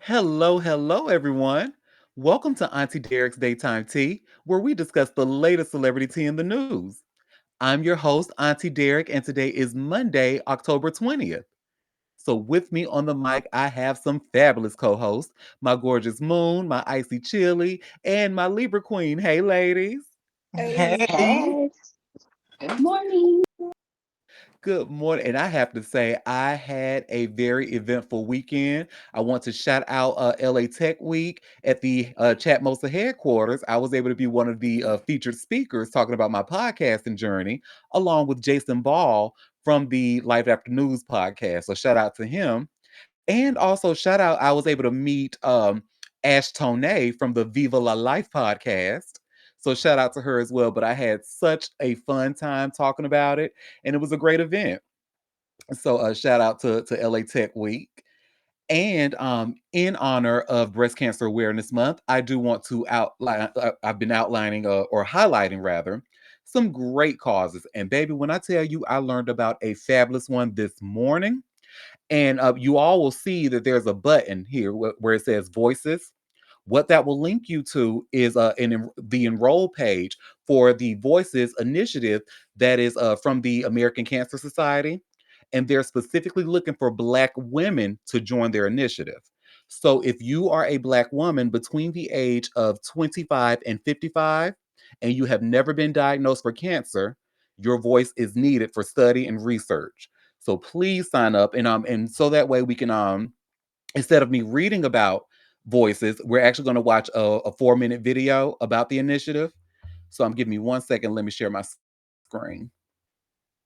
Hello, hello, everyone. Welcome to Auntie Derek's Daytime Tea, where we discuss the latest celebrity tea in the news. I'm your host, Auntie Derek, and today is Monday, October 20th. So, with me on the mic, I have some fabulous co hosts my gorgeous Moon, my icy Chili, and my Libra Queen. Hey, ladies. Hey. Hey, good morning. Good morning. And I have to say, I had a very eventful weekend. I want to shout out LA Tech Week at the Chatmosa headquarters. I was able to be one of the featured speakers talking about my podcasting journey, along with Jason Ball from the Life After News podcast. So shout out to him. And also shout out, I was able to meet Ash Toney from the Viva La Life podcast. So shout out to her as well. But I had such a fun time talking about it, and it was a great event. So shout out to LA Tech Week. And in honor of Breast Cancer Awareness Month, I do want to outline, I've been outlining or highlighting rather, some great causes. And baby, when I tell you I learned about a fabulous one this morning, and you all will see that there's a button here where it says voices. What that will link you to is the enroll page for the Voices initiative that is from the American Cancer Society. And they're specifically looking for Black women to join their initiative. So if you are a Black woman between the age of 25 and 55, and you have never been diagnosed for cancer, your voice is needed for study and research. So please sign up, and so that way we can instead of me reading about voices, we're actually going to watch a 4-minute video about the initiative. So I'm giving me 1 second. Let me share my screen.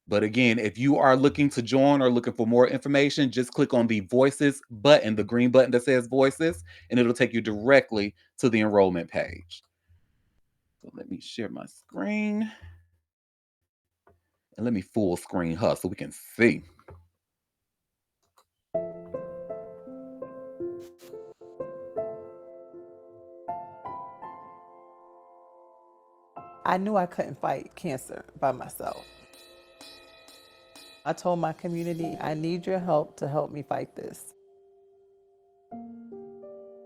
But again, if you are looking to join or looking for more information, just click on the voices button, the green button that says voices, and it'll take you directly to the enrollment page. So let me share my screen and let me full screen her so we can see. I knew I couldn't fight cancer by myself. I told my community, I need your help to help me fight this.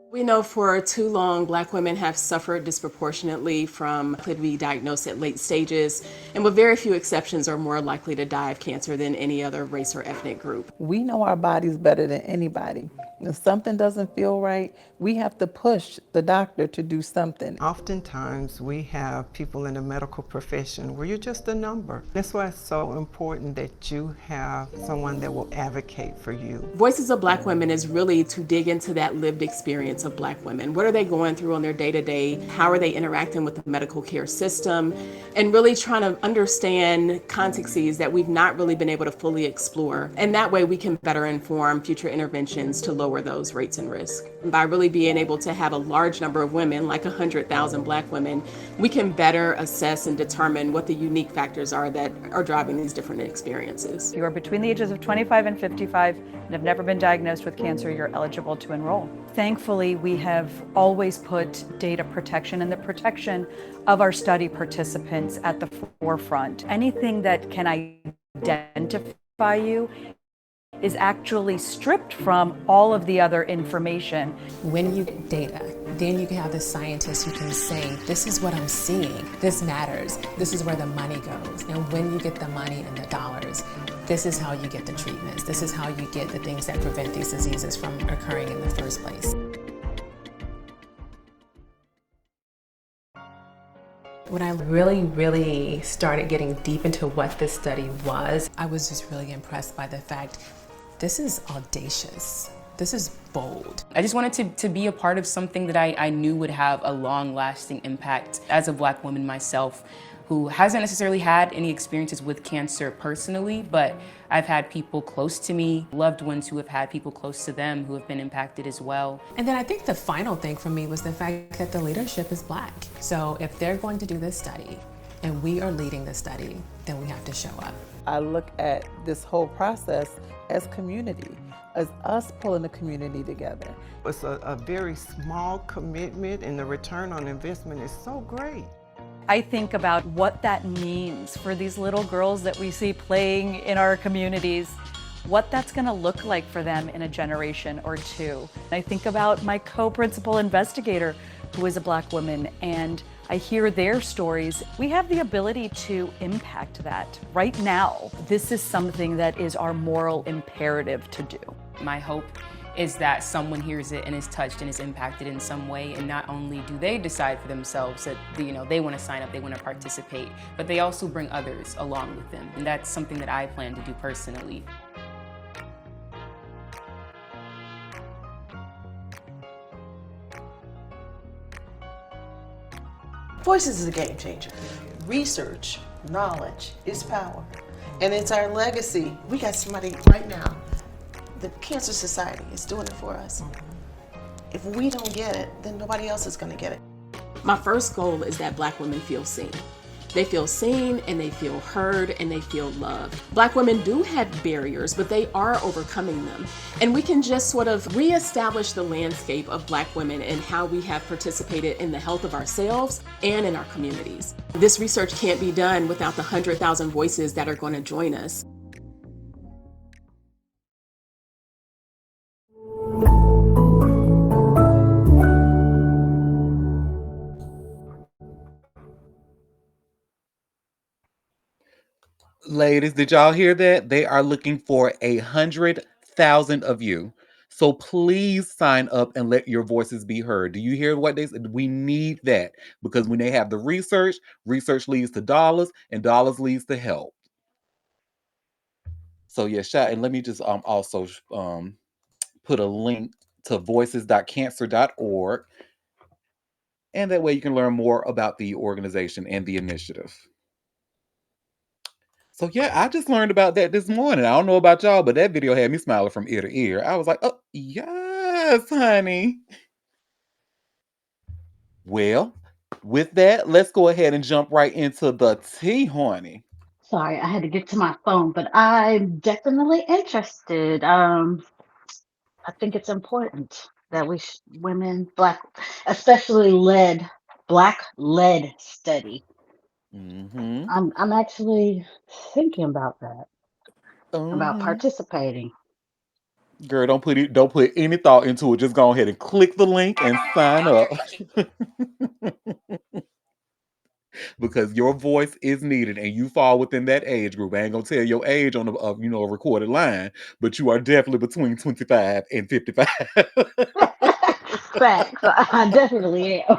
We know for too long, Black women have suffered disproportionately from could be diagnosed at late stages, and with very few exceptions are more likely to die of cancer than any other race or ethnic group. We know our bodies better than anybody. If something doesn't feel right, we have to push the doctor to do something. Oftentimes we have people in the medical profession where you're just a number. That's why it's so important that you have someone that will advocate for you. Voices of Black Women is really to dig into that lived experience of Black women. What are they going through on their day-to-day? How are they interacting with the medical care system? And really trying to understand contexts that we've not really been able to fully explore. And that way we can better inform future interventions to lower those rates and risk. By really being able to have a large number of women, like 100,000 Black women, we can better assess and determine what the unique factors are that are driving these different experiences. If you are between the ages of 25 and 55 and have never been diagnosed with cancer, you're eligible to enroll. Thankfully, we have always put data protection and the protection of our study participants at the forefront. Anything that can identify you is actually stripped from all of the other information. When you get data, then you can have the scientists who can say, this is what I'm seeing, this matters, this is where the money goes. And when you get the money and the dollars, this is how you get the treatments. This is how you get the things that prevent these diseases from occurring in the first place. When I really started getting deep into what this study was, I was just really impressed by the fact this is audacious. This is bold. I just wanted to be a part of something that I knew would have a long-lasting impact. As a Black woman myself, who hasn't necessarily had any experiences with cancer personally, but I've had people close to me, loved ones who have had people close to them who have been impacted as well. And then I think the final thing for me was the fact that the leadership is Black. So if they're going to do this study, and we are leading the study, then we have to show up. I look at this whole process as community, as us pulling the community together. It's a very small commitment and the return on investment is so great. I think about what that means for these little girls that we see playing in our communities what that's going to look like for them in a generation or two. And I think about my co-principal investigator, who is a Black woman, and I hear their stories. We have the ability to impact that right now. This is something that is our moral imperative to do. My hope is that someone hears it and is touched and is impacted in some way, and not only do they decide for themselves that they want to sign up, they want to participate, but they also bring others along with them, and that's something that I plan to do personally. Voices is a game changer. Research, knowledge is power. And it's our legacy. We got somebody right now. The Cancer Society is doing it for us. If we don't get it, then nobody else is going to get it. My first goal is that Black women feel seen. They feel seen and they feel heard and they feel loved. Black women do have barriers, but they are overcoming them. And we can just sort of reestablish the landscape of Black women and how we have participated in the health of ourselves and in our communities. This research can't be done without the 100,000 voices that are going to join us. Ladies, did y'all hear that? They are looking for 100,000 of you. So please sign up and let your voices be heard. Do you hear what they said? We need that because when they have the research, research leads to dollars, and dollars leads to help. So yeah, shout and let me just also put a link to voices.cancer.org, and that way you can learn more about the organization and the initiative. So yeah, I just learned about that this morning. I don't know about y'all, but that video had me smiling from ear to ear. I was like, "Oh, yes, honey." Well, with that, let's go ahead and jump right into the tea, honey. Sorry, I had to get to my phone, but I'm definitely interested. I think it's important that women, black, especially black led study. Mm-hmm. I'm actually thinking about that, about Mm-hmm. participating. Girl, don't put any thought into it. Just go ahead and click the link and sign up. Because your voice is needed and you fall within that age group. I ain't gonna tell your age on a recorded line, but you are definitely between 25 and 55. Facts. I definitely am.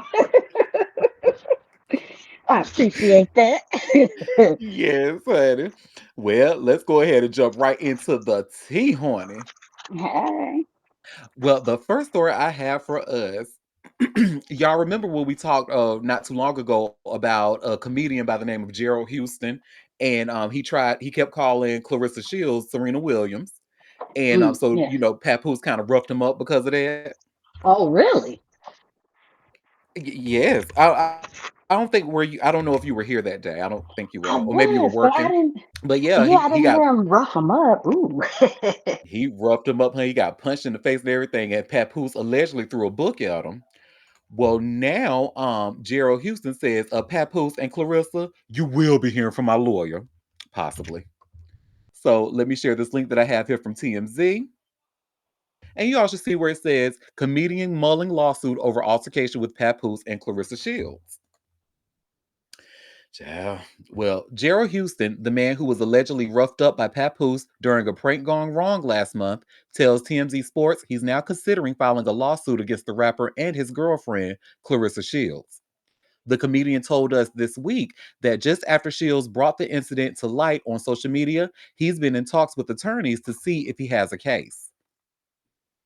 I appreciate that. Yes, honey. Well, let's go ahead and jump right into the tea, honey. Hey. Well, the first story I have for us, y'all remember when we talked not too long ago about a comedian by the name of Gerald Houston, and he kept calling Clarissa Shields Serena Williams, and so Yeah. Papoose kind of roughed him up because of that. Oh, really? Yes, I don't think were you. I don't know if you were here that day. I don't think you I were, or maybe you were was, but I working. didn't. But yeah, Yeah, he I he didn't got hear him rough him up. Ooh. he roughed him up. He got punched in the face and everything, and Papoose allegedly threw a book at him. Well, now, Gerald Houston says, Papoose and Clarissa, you will be hearing from my lawyer, possibly. So let me share this link that I have here from TMZ. And you all should see where it says, comedian mulling lawsuit over altercation with Papoose and Clarissa Shields. Yeah. Well, Gerald Houston, the man who was allegedly roughed up by Papoose during a prank gone wrong last month, tells TMZ Sports he's now considering filing a lawsuit against the rapper and his girlfriend, Clarissa Shields. The comedian told us this week that just after Shields brought the incident to light on social media, he's been in talks with attorneys to see if he has a case.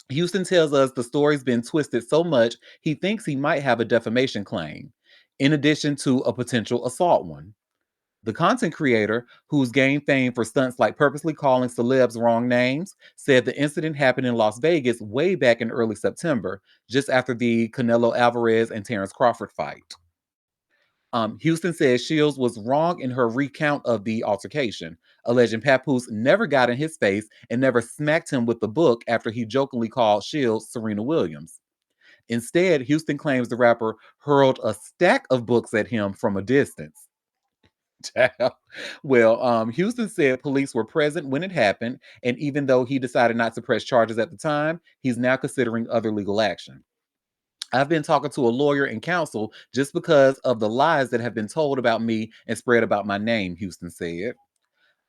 Houston tells us the story's been twisted so much he thinks he might have a defamation claim, in addition to a potential assault one. The content creator, who's gained fame for stunts like purposely calling celebs wrong names, said the incident happened in Las Vegas way back in early September, just after the Canelo Alvarez and Terrence Crawford fight. Houston says Shields was wrong in her recount of the altercation, alleging Papoose never got in his face and never smacked him with the book after he jokingly called Shields Serena Williams. Instead, Houston claims the rapper hurled a stack of books at him from a distance. Child. Well, Houston said police were present when it happened, and even though he decided not to press charges at the time, he's now considering other legal action. I've been talking to a lawyer and counsel just because of the lies that have been told about me and spread about my name, Houston said.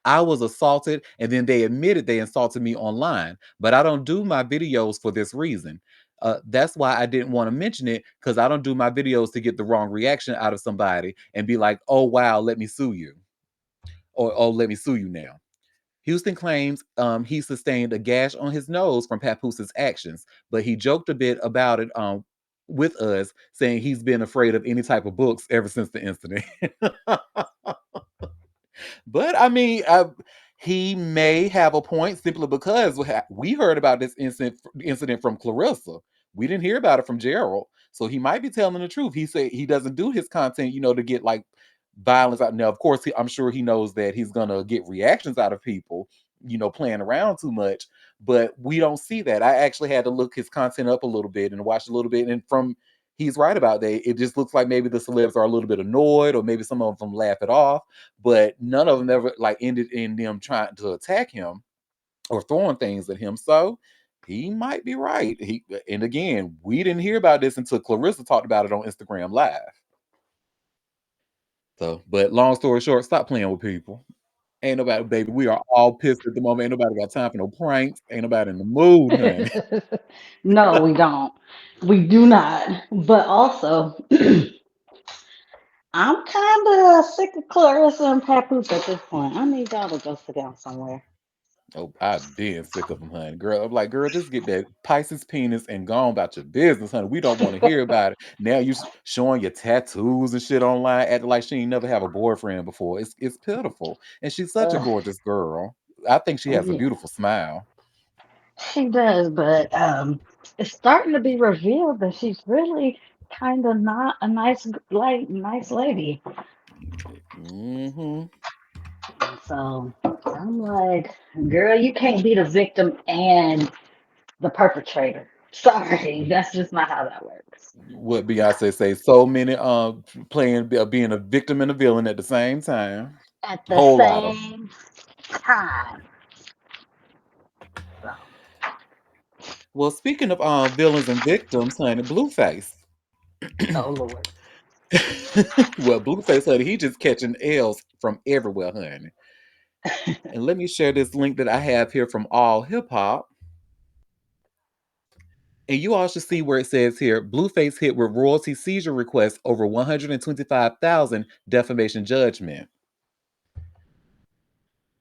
I was assaulted, and then they admitted they insulted me online, but I don't do my videos for this reason. That's why I didn't want to mention it, because I don't do my videos to get the wrong reaction out of somebody and be like, oh, wow, let me sue you. Or, oh, let me sue you now. Houston claims he sustained a gash on his nose from Papooses' actions, but he joked a bit about it with us, saying he's been afraid of any type of books ever since the incident. But I mean, he may have a point simply because we heard about this incident from Clarissa. We didn't hear about it from Gerald, so he might be telling the truth. He said he doesn't do his content, to get like violence out. Now, of course, I'm sure he knows that he's gonna get reactions out of people, playing around too much. But we don't see that. I actually had to look his content up a little bit and watch a little bit, and from he's right about that. It just looks like maybe the celebs are a little bit annoyed, or maybe some of them laugh it off, but none of them ever like ended in them trying to attack him or throwing things at him. So he might be right. And again, we didn't hear about this until Clarissa talked about it on Instagram Live. So, but long story short, stop playing with people. Ain't nobody, baby. We are all pissed at the moment. Ain't nobody got time for no pranks. Ain't nobody in the mood, honey. No, we don't. We do not. But also, I'm kind of sick of Clarissa and Papoose at this point. I need y'all to go sit down somewhere. Oh, I've been sick of them, honey. Girl, I'm like, girl, just get that Pisces penis and go on about your business, honey. We don't want to hear about it. Now you showing your tattoos and shit online, acting like she ain't never have a boyfriend before. It's pitiful. And she's such a Uh, gorgeous girl. I think she has a yeah, beautiful smile. she does, but it's starting to be revealed that she's really kind of not a nice lady. Mm-hmm. So I'm like, girl, you can't be the victim and the perpetrator. Sorry, that's just not how that works. What Beyonce say, so many playing being a victim and a villain at the same time. At the Whole lot of them. same time. So, Well, speaking of villains and victims, honey, Blueface. oh Lord. Well, Blueface, honey, he just catching L's from everywhere, honey. And let me share this link that I have here from All Hip Hop. And you all should see where it says here, Blueface hit with royalty seizure request over 125,000 defamation judgment.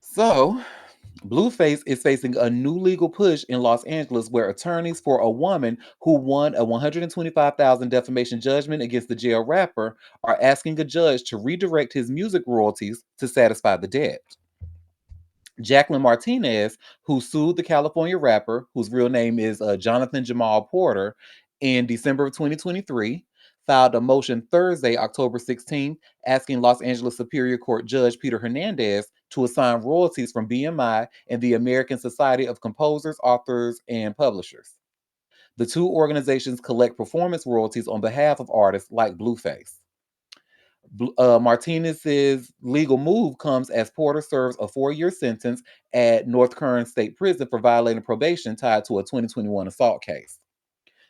So, Blueface is facing a new legal push in Los Angeles where attorneys for a woman who won a 125,000 defamation judgment against the jail rapper are asking a judge to redirect his music royalties to satisfy the debt. Jacqueline Martinez, who sued the California rapper, whose real name is Jonathan Jamal Porter, in December of 2023, filed a motion Thursday, October 16th, asking Los Angeles Superior Court Judge Peter Hernandez to assign royalties from BMI and the American Society of Composers, Authors, and Publishers. The two organizations collect performance royalties on behalf of artists like Blueface. Martinez's legal move comes as Porter serves a 4-year sentence at North Kern State Prison for violating probation tied to a 2021 assault case.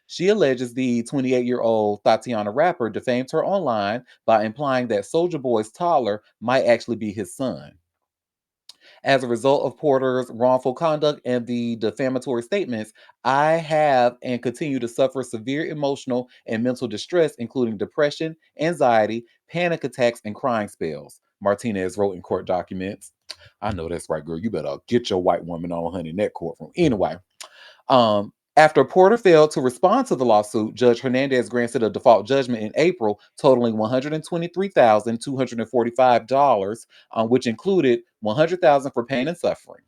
She alleges the 28-year-old Tatiana rapper defamed her online by implying that Soulja Boy's toddler might actually be his son. As a result of Porter's wrongful conduct and the defamatory statements, I have and continue to suffer severe emotional and mental distress, including depression, anxiety, panic attacks, and crying spells, Martinez wrote in court documents. I know that's right, girl. You better get your white woman on, honey, in that courtroom. Anyway, after Porter failed to respond to the lawsuit, Judge Hernandez granted a default judgment in April totaling $123,245, which included $100,000 for pain and suffering.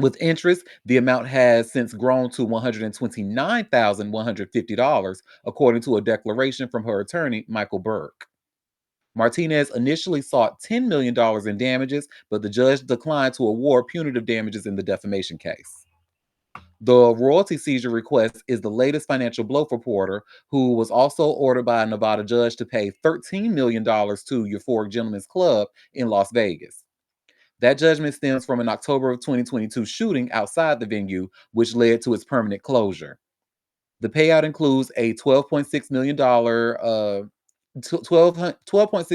With interest, the amount has since grown to $129,150, according to a declaration from her attorney, Michael Burke. Martinez initially sought $10 million in damages, but the judge declined to award punitive damages in the defamation case. The royalty seizure request is the latest financial blow for Porter, who was also ordered by a Nevada judge to pay $13 million to Euphoric Gentlemen's Club in Las Vegas. That judgment stems from an October of 2022 shooting outside the venue, which led to its permanent closure. The payout includes a $12.6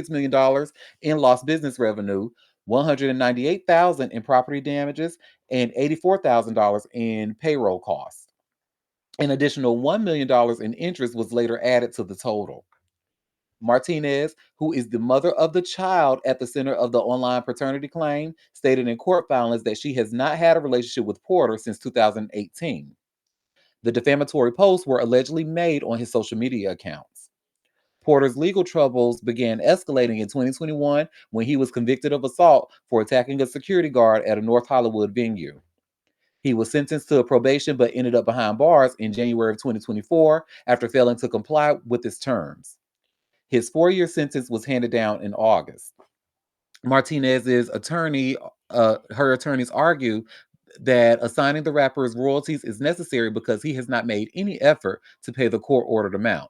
million in lost business revenue, 198,000 in property damages, and $84,000 in payroll costs. An additional $1 million in interest was later added to the total. Martinez, who is the mother of the child at the center of the online paternity claim, stated in court filings that she has not had a relationship with Porter since 2018. The defamatory posts were allegedly made on his social media accounts. Porter's legal troubles began escalating in 2021 when he was convicted of assault for attacking a security guard at a North Hollywood venue. He was sentenced to probation but ended up behind bars in January of 2024 after failing to comply with his terms. His 4-year sentence was handed down in August. Martinez's attorney, her attorneys argue that assigning the rapper's royalties is necessary because he has not made any effort to pay the court ordered amount.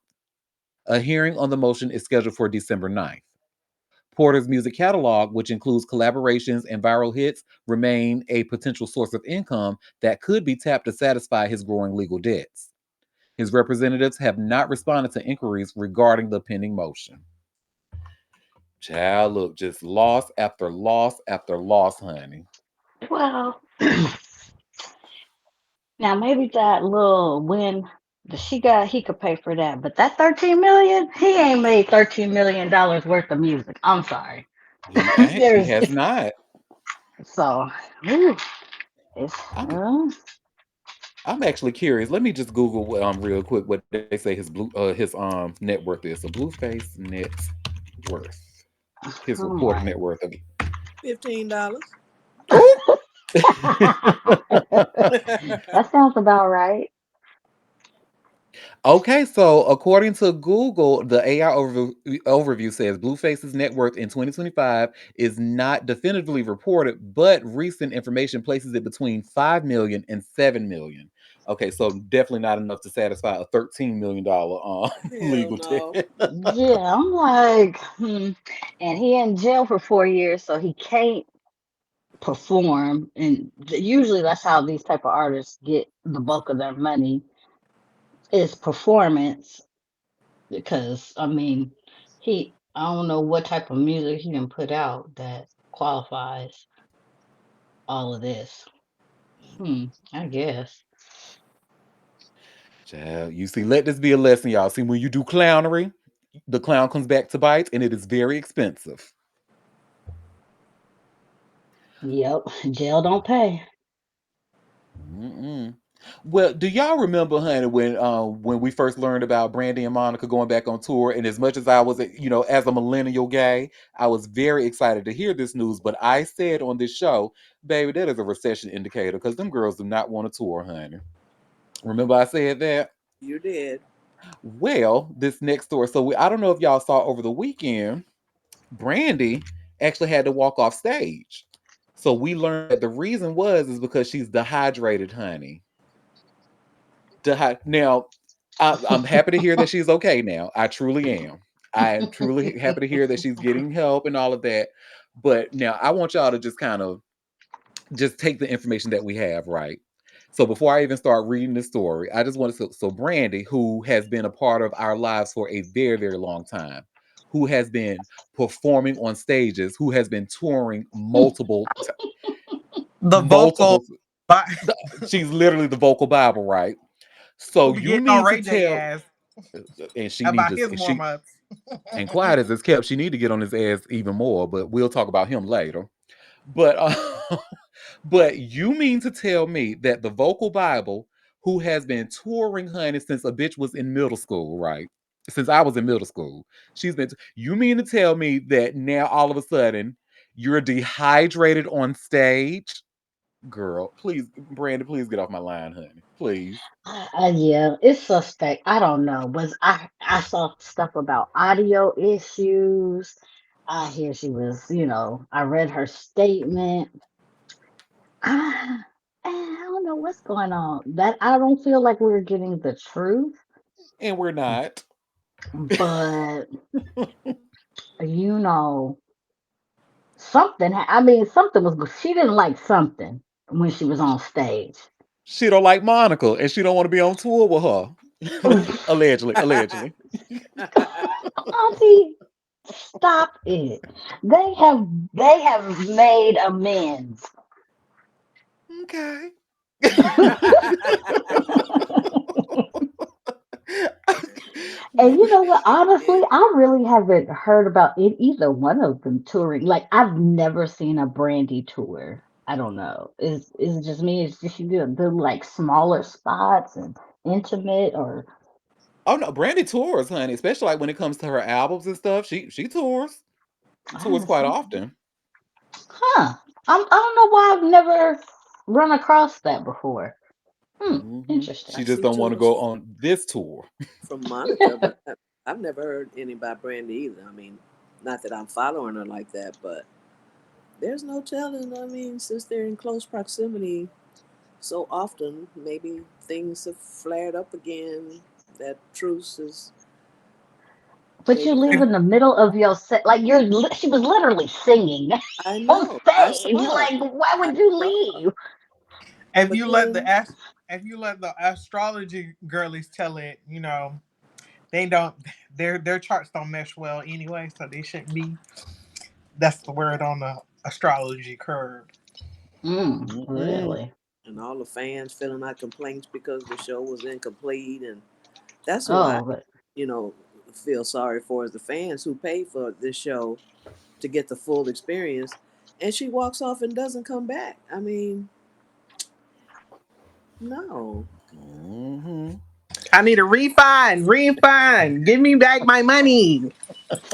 A hearing on the motion is scheduled for December 9th. Porter's music catalog, which includes collaborations and viral hits, remain a potential source of income that could be tapped to satisfy his growing legal debts. His representatives have not responded to inquiries regarding the pending motion. Child, look, just loss after loss after loss, honey. Well, now maybe that little win that she got, he could pay for that. But that 13 million, he ain't made $13 million worth of music. I'm sorry. He There's has not. so ooh, it's I'm I'm actually curious. Let me just Google real quick what they say his net worth is. So Blueface net worth. His oh reported my. net worth of $15. Oh. That sounds about right. Okay, so according to Google, the AI overview says Blueface's net worth in 2025 is not definitively reported, but recent information places it between 5 million and 7 million. Okay, so definitely not enough to satisfy a $13 million Hell legal no. debt. Yeah, I'm like, and he in jail for 4 years, so he can't perform. And usually that's how these type of artists get the bulk of their money is performance. Because I mean, I don't know what type of music he didn't put out that qualifies all of this. I guess. Child, you see, let this be a lesson, y'all. See, when you do clownery, the clown comes back to bite, and it is very expensive. Yep, jail don't pay. Mm-mm. Well, do y'all remember, honey, when we first learned about Brandy and Monica going back on tour? And as much as I was, as a millennial gay, I was very excited to hear this news. But I said on this show, baby, that is a recession indicator because them girls do not want to tour, honey. Remember I said that? You did. Well, this next story. So I don't know if y'all saw over the weekend, Brandy actually had to walk off stage. So we learned that the reason is because she's dehydrated, honey. Now, I'm happy to hear that she's okay now. I truly am. I am truly happy to hear that she's getting help and all of that. But now I want y'all to just kind of just take the information that we have, right? So before I even start reading the story, I just want to so Brandy, who has been a part of our lives for a very, very long time, who has been performing on stages, who has been touring The vocal, multiple. but She's literally the vocal Bible, right? who So be you getting on mean to Ray J tell ass and she need about to his and warm she ups. and quiet as it's kept, she need to get on his ass even more, but we'll talk about him later. But but you mean to tell me that the vocal Bible, who has been touring honey since a bitch was in middle school, right? Since I was in middle school, you mean to tell me that now all of a sudden you're dehydrated on stage? Girl, please, Brandon, please get off my line, honey. Please. Yeah, it's suspect. I don't know. I saw stuff about audio issues. I hear she was, I read her statement. I don't know what's going on. That I don't feel like we're getting the truth, And we're not. but you know, something. I mean, something was. She didn't like something when she was on stage. She don't like Monica, and she don't want to be on tour with her. Allegedly, allegedly. Auntie, stop it. They have made amends. Okay. And you know what? Honestly, I really haven't heard about it, either one of them touring. Like I've never seen a Brandy tour. I don't know. Is it just me? Is just she do like smaller spots and intimate or Oh no, Brandy tours, honey. Especially like when it comes to her albums and stuff. She tours. I Tours haven't quite seen. often. Huh. I don't know why I've never run across that before. Hmm. She I Interesting. just see don't want to tours go on this tour. from Monica, but I've never heard any about Brandy either. I mean, not that I'm following her like that, but there's no telling. I mean, since they're in close proximity so often, maybe things have flared up again. That truce is But you maybe leave in coming. the middle of your set, like she was literally singing I on know. I stage. saw it. Like, why I would you saw it. leave? If But you let then, the if you let the astrology girlies tell it, they don't their charts don't mesh well anyway, so they shouldn't be. That's the word on the astrology curve. Mm-mm. Really? and all the fans filling out complaints because the show was incomplete, and that's who I, Oh, but you know, feel sorry for is the fans who paid for this show to get the full experience, and she walks off and doesn't come back. I mean, no. Mhm. I need a refund. Refund. Give me back my money.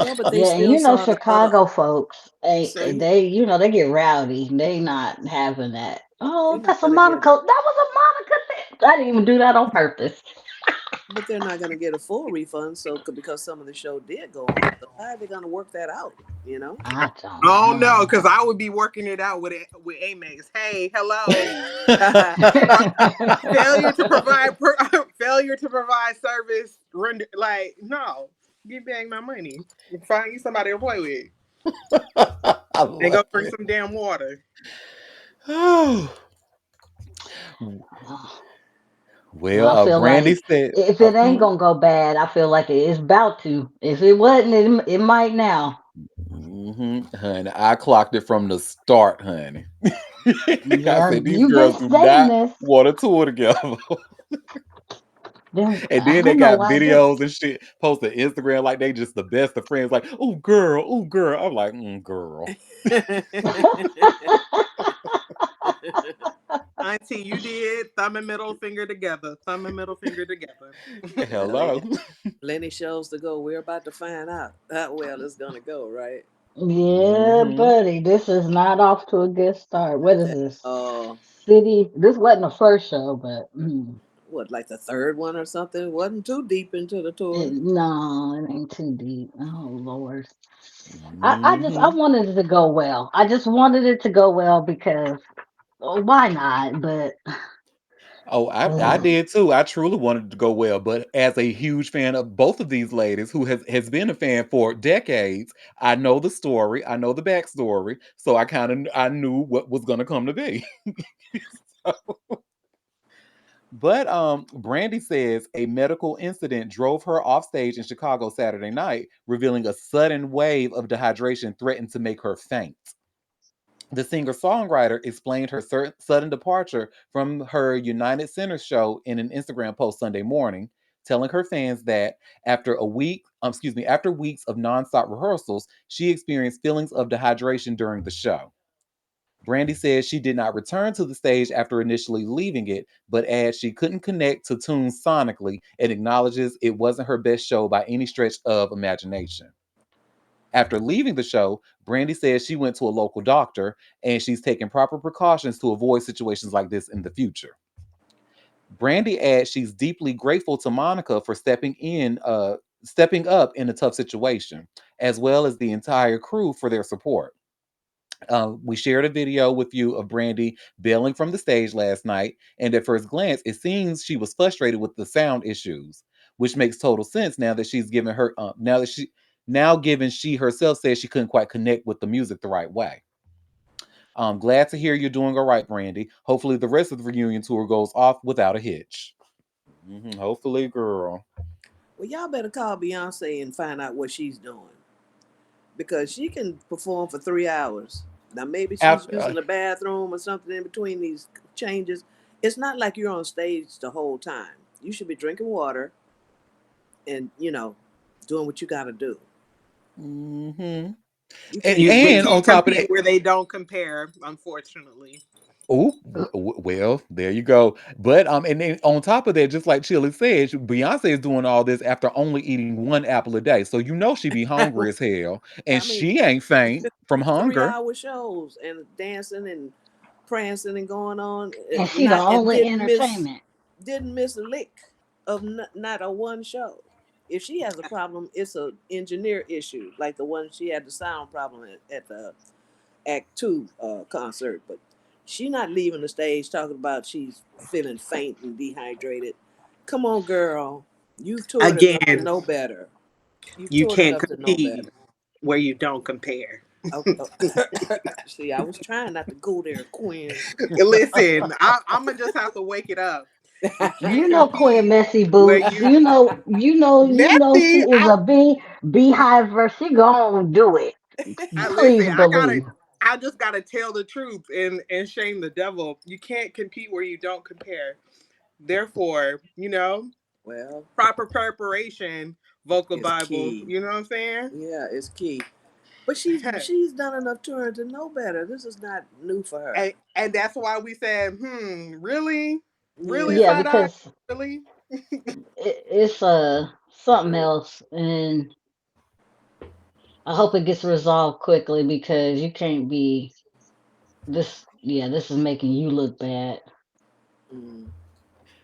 Yeah, but they yeah, and still you know saw the. Chicago folks, So they get rowdy. They not having that. they're Oh, not that's a gonna get, Monica. That was a Monica thing. I didn't even do that on purpose. but they're not gonna get a full refund. So because some of the show did go on, so how are they gonna work that out? You know. I don't Oh no, know. because I would be working it out with Amex. Hey, hello. Failure to provide failure to provide service. Render like no. Give back my money. Find you somebody to play with. I And love go drink it. some damn water. Well, Well, I feel Brandy like said, if it ain't gonna go bad, I feel like it's about to. If it wasn't, it might now. honey, I clocked it from the start, honey. I Yeah, said these you've been girls do saying not this. want to tour together. Then And I then they don't know got why this. videos and shit posted Instagram like they just the best of friends. Like, oh girl, oh girl. I'm like, girl. Auntie, you did thumb and middle finger together. Thumb and middle finger together. Well, they Hello. got plenty shows to go. We're about to find out how well it's gonna go, right? Yeah, hmm buddy, this is not off to a good start. I What is think, this? uh, City. This wasn't the first show, but what, like the third one or something? Wasn't too deep into the tour. no, it ain't too deep. Oh Lord, I hmm wanted it to go well. I just wanted it to go well because well, why not? But Oh, I ugh, did too. I truly wanted to go well, but as a huge fan of both of these ladies, who has been a fan for decades, I know the story, I know the backstory, so I knew what was going to come to be. But Brandy says a medical incident drove her off stage in Chicago Saturday night, revealing a sudden wave of dehydration threatened to make her faint. The singer songwriter explained her sudden departure from her United Center show in an Instagram post Sunday morning, telling her fans that after weeks of nonstop rehearsals, she experienced feelings of dehydration during the show. Brandy says she did not return to the stage after initially leaving it, but adds she couldn't connect to tunes sonically and acknowledges it wasn't her best show by any stretch of imagination. After leaving the show, Brandy says she went to a local doctor and she's taking proper precautions to avoid situations like this in the future. Brandy adds she's deeply grateful to Monica for stepping up in a tough situation, as well as the entire crew for their support. We shared a video with you of Brandy bailing from the stage last night, and at first glance, it seems she was frustrated with the sound issues, which makes total sense now that she's given her now that she now given she herself says she couldn't quite connect with the music the right way. I'm glad to hear you're doing all right, Brandy. Hopefully, the rest of the reunion tour goes off without a hitch. Hopefully, girl. Well, y'all better call Beyonce and find out what she's doing because she can perform for 3 hours. Now, maybe she's After, using the bathroom or something in between these changes. It's not like you're on stage the whole time. You should be drinking water and, doing what you got to do. hmm You and, can't You just and be. on can't top of compete that, where they don't compare, unfortunately. oh, well, there you go. But and then on top of that, just like Chili said, Beyonce is doing all this after only eating one apple a day. So you know she be hungry as hell, and I mean, she ain't faint from three hunger. hour shows and dancing and prancing and going on, And she the not and only entertainment. didn't miss a lick of not a one show. If she has a problem, it's a engineer issue, like the one she had the sound problem at the Act 2 concert. But she not leaving the stage talking about she's feeling faint and dehydrated. Come on, girl, you've toured enough to Again, know better. You've you toured can't enough to know compete better. where you don't compare. Oh, oh. See, I was trying not to go there, Quinn. Listen, I'm gonna just have to wake it up. You can't You know Queen compete Messy where Boots. you You know she messy. is a beehive. She gonna do it. I listen. Please I gotta. believe. I just gotta tell the truth and shame the devil. You can't compete where you don't compare. Therefore, Well, proper preparation, vocal it's Bible. key. You know what I'm saying? Yeah, it's key. But she's done enough touring to know better. This is not new for her. And that's why we said, really, really, Yeah, Yeah. side eye, because really. it's something else, and I hope it gets resolved quickly because you can't be this. Yeah, this is making you look bad. Mm,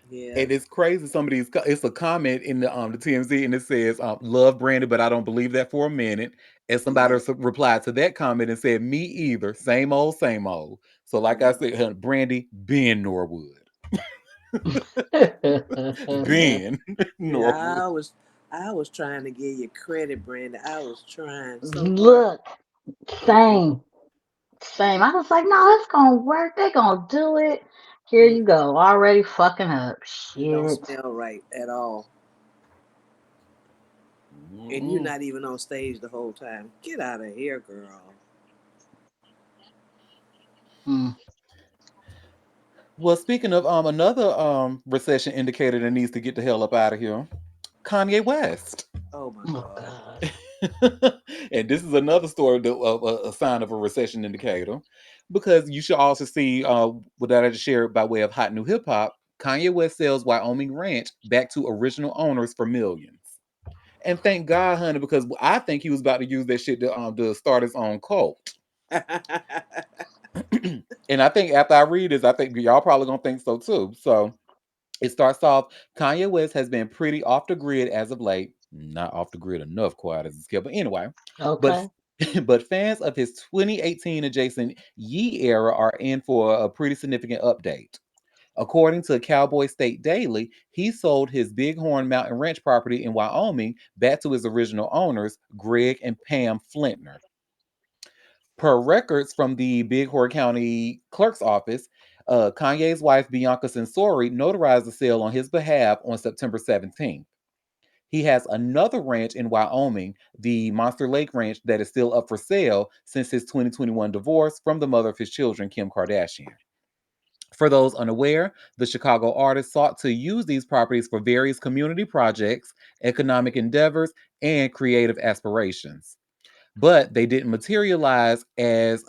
yeah. And it's crazy. Some of these, it's a comment in the TMZ, and it says, "Love Brandon, but I don't believe that for a minute." And somebody Yeah. replied to that comment and said, "Me either. Same old, same old." So, like I said, Brandy, Ben Norwood, Yeah. Ben Yeah. Norwood. I was trying to give you credit, Brandon. I was trying so hard. Look, But same, same. I was like, no, it's gonna work. They're gonna do it. Here mm, you go, already fucking up. it don't Shit. smell right at all. And you're Mm-mm. not even on stage the whole time. Get out of here, girl. Mm. Well, speaking of another recession indicator that needs to get the hell up out of here, Kanye West. Oh my Oh God. God. And this is another story of a sign of a recession indicator, because you should also see what that I just shared by way of hot new hip hop. Kanye West sells Wyoming ranch back to original owners for millions. And thank God, honey, because I think he was about to use that shit to start his own cult. And I think after I read this, I think y'all probably gonna think so too. So it starts off, Kanye West has been pretty off the grid as of late. Not off the grid enough, quiet as a skill. But anyway, but Okay. but fans of his 2018 adjacent Yee era are in for a pretty significant update. According to Cowboy State Daily, he sold his Bighorn Mountain Ranch property in Wyoming back to his original owners, Greg and Pam Flintner. Per records from the Bighorn County Clerk's Office, Kanye's wife Bianca Sensori notarized the sale on his behalf on September 17th. He has another ranch in Wyoming, the Monster Lake Ranch, that is still up for sale since his 2021 divorce from the mother of his children, Kim Kardashian. For those unaware, the Chicago artist sought to use these properties for various community projects, economic endeavors, and creative aspirations, but they didn't materialize as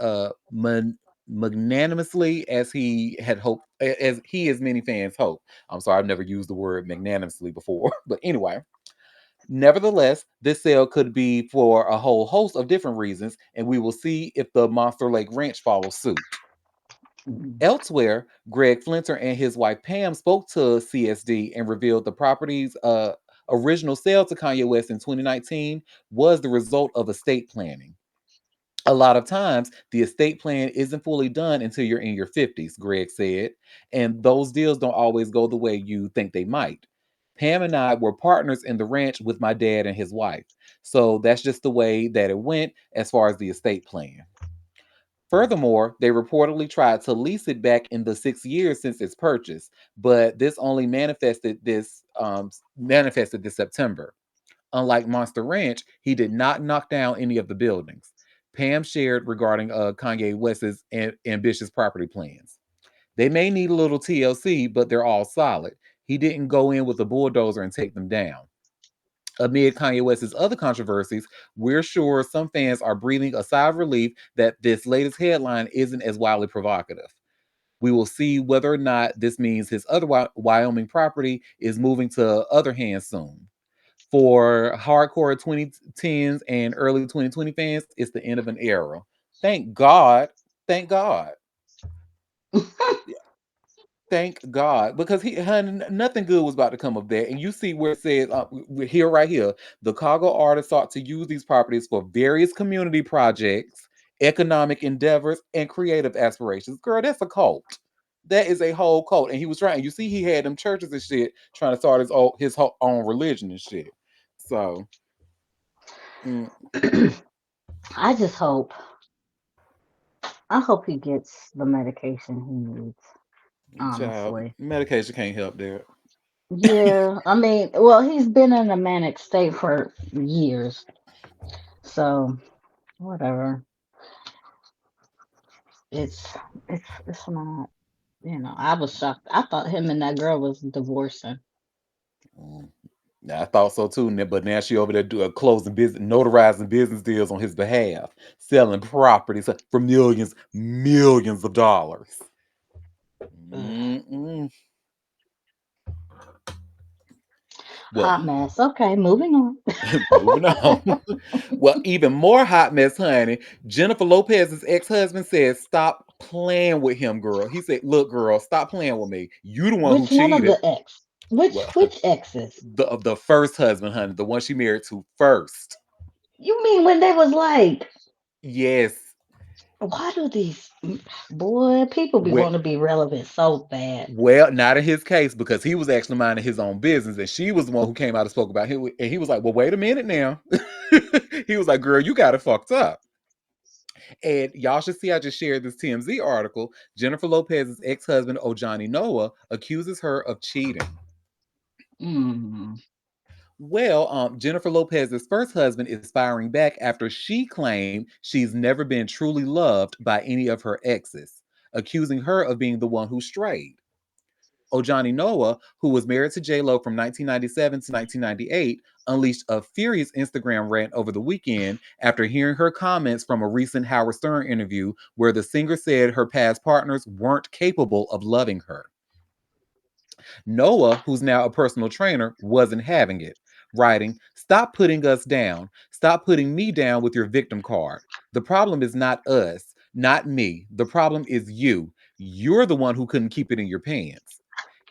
magnanimously as he had hoped, as many fans hope. I'm sorry, I've never used the word magnanimously before, but anyway. Nevertheless, this sale could be for a whole host of different reasons, and we will see if the Monster Lake Ranch follows suit. Elsewhere, Greg Flinter and his wife Pam spoke to CSD and revealed the property's original sale to Kanye West in 2019 was the result of estate planning. A lot of times, the estate plan isn't fully done until you're in your 50s, Greg said, and those deals don't always go the way you think they might. Pam and I were partners in the ranch with my dad and his wife, so that's just the way that it went as far as the estate plan. Furthermore, they reportedly tried to lease it back in the 6 years since its purchase, but this only manifested this September. Unlike Monster Ranch, he did not knock down any of the buildings. Pam shared regarding Kanye West's ambitious property plans. They may need a little TLC, but they're all solid. He didn't go in with a bulldozer and take them down. Amid Kanye West's other controversies, we're sure some fans are breathing a sigh of relief that this latest headline isn't as wildly provocative. We will see whether or not this means his other Wyoming property is moving to other hands soon. For hardcore 2010s and early 2020 fans, it's the end of an era. Thank God. Thank God. Thank God, because nothing good was about to come of that. And you see where it says we're here, right here, the Chicago artist sought to use these properties for various community projects, economic endeavors, and creative aspirations. Girl, that's a cult. That is a whole cult. And he was trying. You see, he had them churches and shit trying to start own religion and shit. So, mm, I just hope. I hope he gets the medication he needs. child, Honestly. medication can't help that. Yeah, I mean, well, he's been in a manic state for years, so whatever. It's it's not. I was shocked. I thought him and that girl was divorcing. Mm. I thought so too, but now she over there closing business, notarizing business deals on his behalf, selling properties for millions of dollars. Ugh. Mm-mm. Well, Hot mess. Okay, moving on. moving on. Well, even more hot mess, honey. Jennifer Lopez's ex-husband said, "Stop playing with him, girl." He said, "Look, girl, stop playing with me. You the one who Which one of cheated." the ex? Which Well, which exes? the first husband, honey, the one she married to first. You mean when they was like, Yes. why do these boy people be Well, want to be relevant so bad? Well, not in his case because he was actually minding his own business, and she was the one who came out and spoke about him. And he was like, "Well, wait a minute now." He was like, "Girl, you got it fucked up." And y'all should see. I just shared this TMZ article. Jennifer Lopez's ex-husband, Ojani Noah, accuses her of cheating. Mm. Well, Jennifer Lopez's first husband is firing back after she claimed she's never been truly loved by any of her exes, accusing her of being the one who strayed. Ojani Noah, who was married to J-Lo from 1997 to 1998, unleashed a furious Instagram rant over the weekend after hearing her comments from a recent Howard Stern interview where the singer said her past partners weren't capable of loving her. Noah, who's now a personal trainer, wasn't having it, writing, "Stop putting us down. Stop putting me down with your victim card. The problem is not us, not me. The problem is you. You're the one who couldn't keep it in your pants."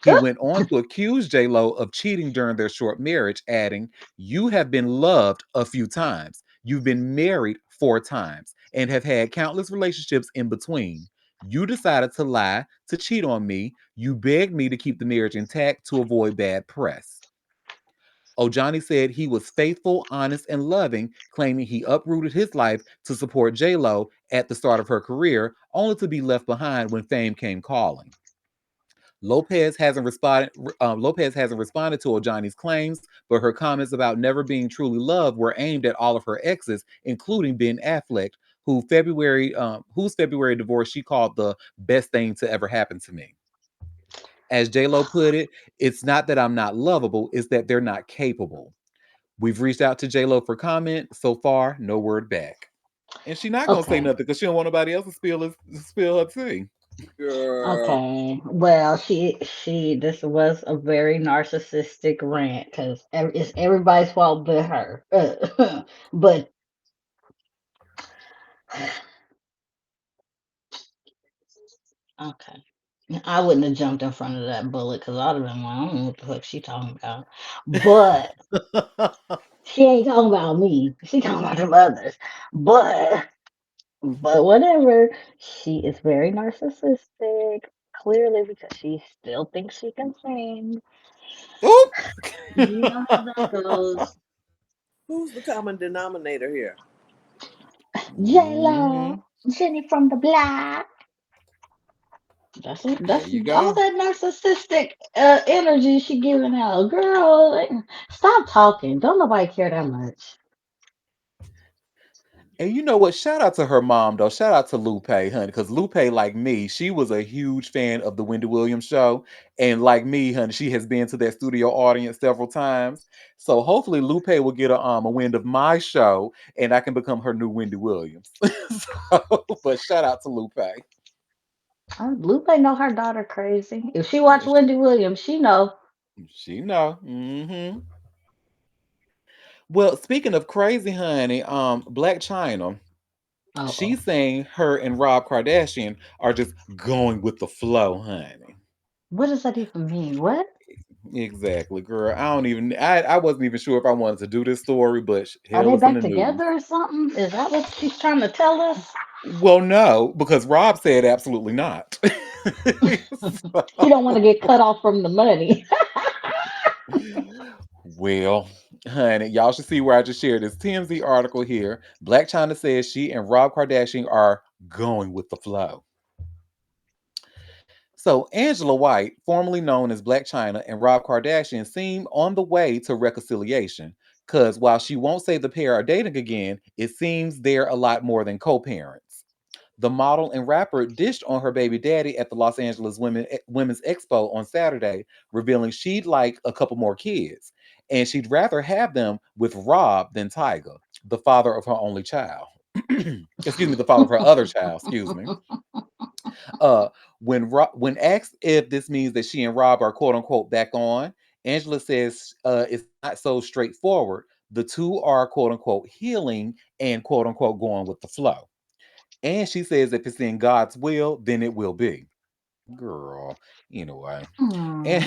He went on to accuse J-Lo of cheating during their short marriage, adding, "You have been loved a few times. You've been married 4 times and have had countless relationships in between. You decided to lie, to cheat on me. You begged me to keep the marriage intact to avoid bad press." Ojani said he was faithful, honest, and loving, claiming he uprooted his life to support J-Lo at the start of her career, only to be left behind when fame came calling. Lopez hasn't responded to Ojani's claims, but her comments about never being truly loved were aimed at all of her exes, including Ben Affleck, whose February divorce she called the best thing to ever happen to me. As J Lo put it, "It's not that I'm not lovable; it's that they're not capable." We've reached out to J Lo for comment. So far, no word back, and she's not gonna say Okay. nothing because she don't want nobody else to spill her tea. Girl. Okay. Well, she this was a very narcissistic rant because it's everybody's fault but her. But okay. I wouldn't have jumped in front of that bullet because I'd have been like, I don't know what the fuck she talking about. But she ain't talking about me. She talking about them others. But But whatever, she is very narcissistic, clearly because she still thinks she can sing. Oop. You know how that goes. Who's the common denominator here? J Hmm. Lo, Jenny from the block. That's it. There That's you all go. that narcissistic energy she giving out. Girl, like, stop talking. Don't nobody care that much. And you know what? Shout out to her mom though. Shout out to Lupe, honey, because Lupe, like me, she was a huge fan of the Wendy Williams show, and like me, honey, she has been to that studio audience several times. So hopefully, Lupe will get a wind of my show, and I can become her new Wendy Williams. But shout out to Lupe. Lupe know her daughter crazy. If she watch Wendy Williams, she know. She know. Well, speaking of crazy, honey, Black China, Uh oh. she's saying her and Rob Kardashian are just going with the flow, honey. What does that even mean? What? Exactly, girl. I don't even. I wasn't even sure if I wanted to do this story, but Are hell, they it's in back the news. together or something? Is that what she's trying to tell us? Well, no, because Rob said absolutely not. He So, don't want to get cut off from the money. well, honey, y'all should see where I just shared this TMZ article here. Black China says she and Rob Kardashian are going with the flow. So, Angela White, formerly known as Black China, and Rob Kardashian seem on the way to reconciliation. Because while she won't say the pair are dating again, it seems they're a lot more than co parents. The model and rapper dished on her baby daddy at the Los Angeles Women's Expo on Saturday, revealing she'd like a couple more kids. And she'd rather have them with Rob than Tyga, the father of her only child. Excuse me, the father of her other child, excuse me. Uh, when asked if this means that she and Rob are quote unquote back on, Angela says it's not so straightforward. The two are quote unquote healing and quote unquote going with the flow. And she says if it's in God's will, then it will be. Girl, anyway. And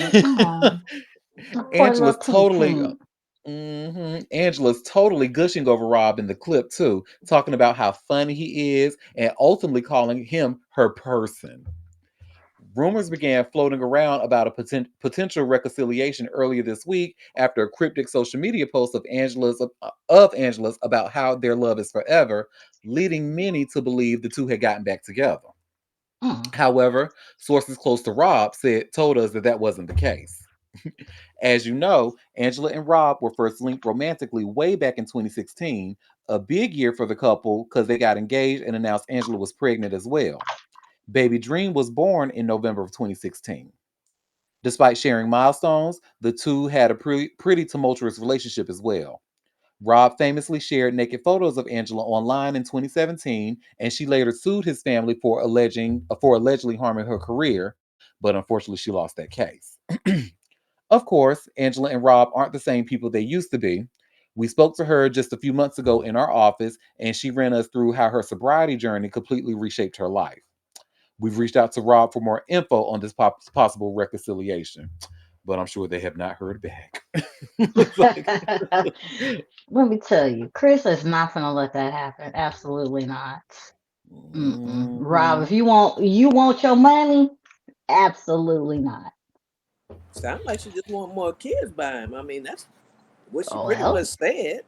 Oh, poor little Angela's Tink totally Tink. Angela's totally gushing over Rob in the clip too, talking about how funny he is and ultimately calling him her person. Rumors began floating around about a potential reconciliation earlier this week after a cryptic social media post of Angela's about how their love is forever, leading many to believe the two had gotten back together. Mm. However, sources close to Rob told us that that wasn't the case. As you know, Angela and Rob were first linked romantically way back in 2016, a big year for the couple because they got engaged and announced Angela was pregnant as well. Baby Dream was born in November of 2016. Despite sharing milestones, the two had a pretty tumultuous relationship as well. Rob famously shared naked photos of Angela online in 2017, and she later sued his family for allegedly harming her career, but unfortunately she lost that case. Of course, Angela and Rob aren't the same people they used to be. We spoke to her just a few months ago in our office, and she ran us through how her sobriety journey completely reshaped her life. We've reached out to Rob for more info on this possible reconciliation, but I'm sure they have not heard back. It's like, Let me tell you, Chris is not gonna let that happen. Absolutely not. Mm-mm. Rob, mhm. if you want your money, absolutely not. Sound like she just want more kids by him. I mean, that's what she Oh pretty much well, said.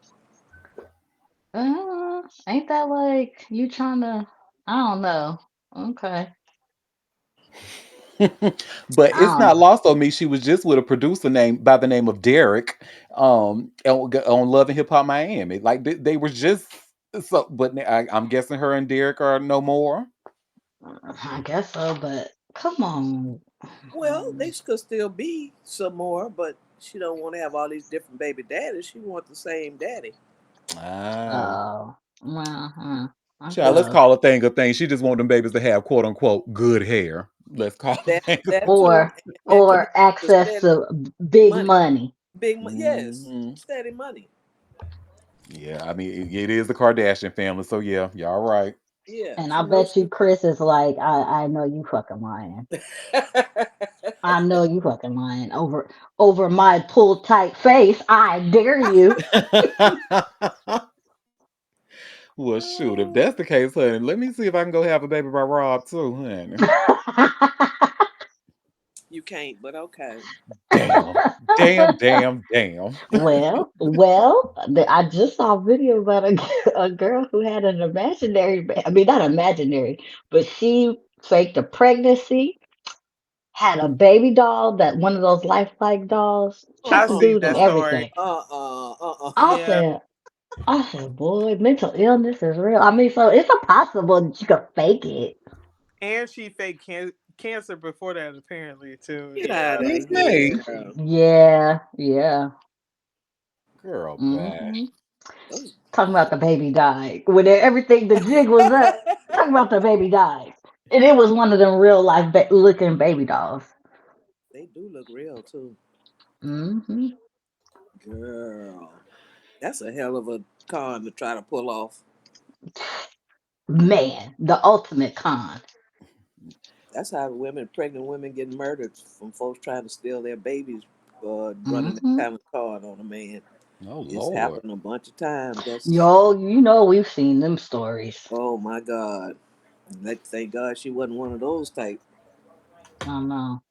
ain't that like you trying to? I don't know. Okay, But I it's don't not know. lost on me. She was just with a producer named by the name of Derek, on Love and Hip Hop Miami. Like they were just so. But I'm guessing her and Derek are no more. I guess so, but come on. Well, they could still be some more, but she don't want to have all these different baby daddies. She want the same daddy. Ah, Oh, well, I child, Which let's suppose. call a thing a thing. She just want them babies to have quote unquote good hair. Let's call a that thing a that thing. too, Or and to me, the access steady to big money, money. yes, Hmm. steady money. Yeah, I mean it is the Kardashian family, so yeah, y'all right. Yeah, And I she knows bet she. you Chris is like, I know you fucking lying. I know you fucking lying over my pull tight face. I dare you. Well, shoot, if that's the case, honey, let me see if I can go have a baby by Rob too, honey. You can't, but okay. Damn. Damn, damn, damn. I just saw a video about a girl who had an imaginary, I mean, not imaginary, but she faked a pregnancy, had a baby doll, that one of those lifelike dolls, I checked the Uh-uh. seen dude and that Uh-uh. story. everything. Uh-uh. Uh-uh. I Yeah, said, I said, boy, mental illness is real. I mean, so it's impossible that you could fake it. and she faked cancer before that, apparently too. Get Yeah, out of Excuse me. here. Yeah, yeah. Girl, bye. hmm Those Talking about the baby died. When everything, the jig was up, talking about the baby died. And it was one of them real life looking baby dolls. they do look real too. hmm Girl. That's a hell of a con to try to pull off. Man, the ultimate con. That's how pregnant women get murdered from folks trying to steal their babies, running that hmm kind of card on a man. Oh, It's Lord. happened a bunch of times. That's Yo, you know we've seen them stories. oh my God. Thank God she wasn't one of those type. I know.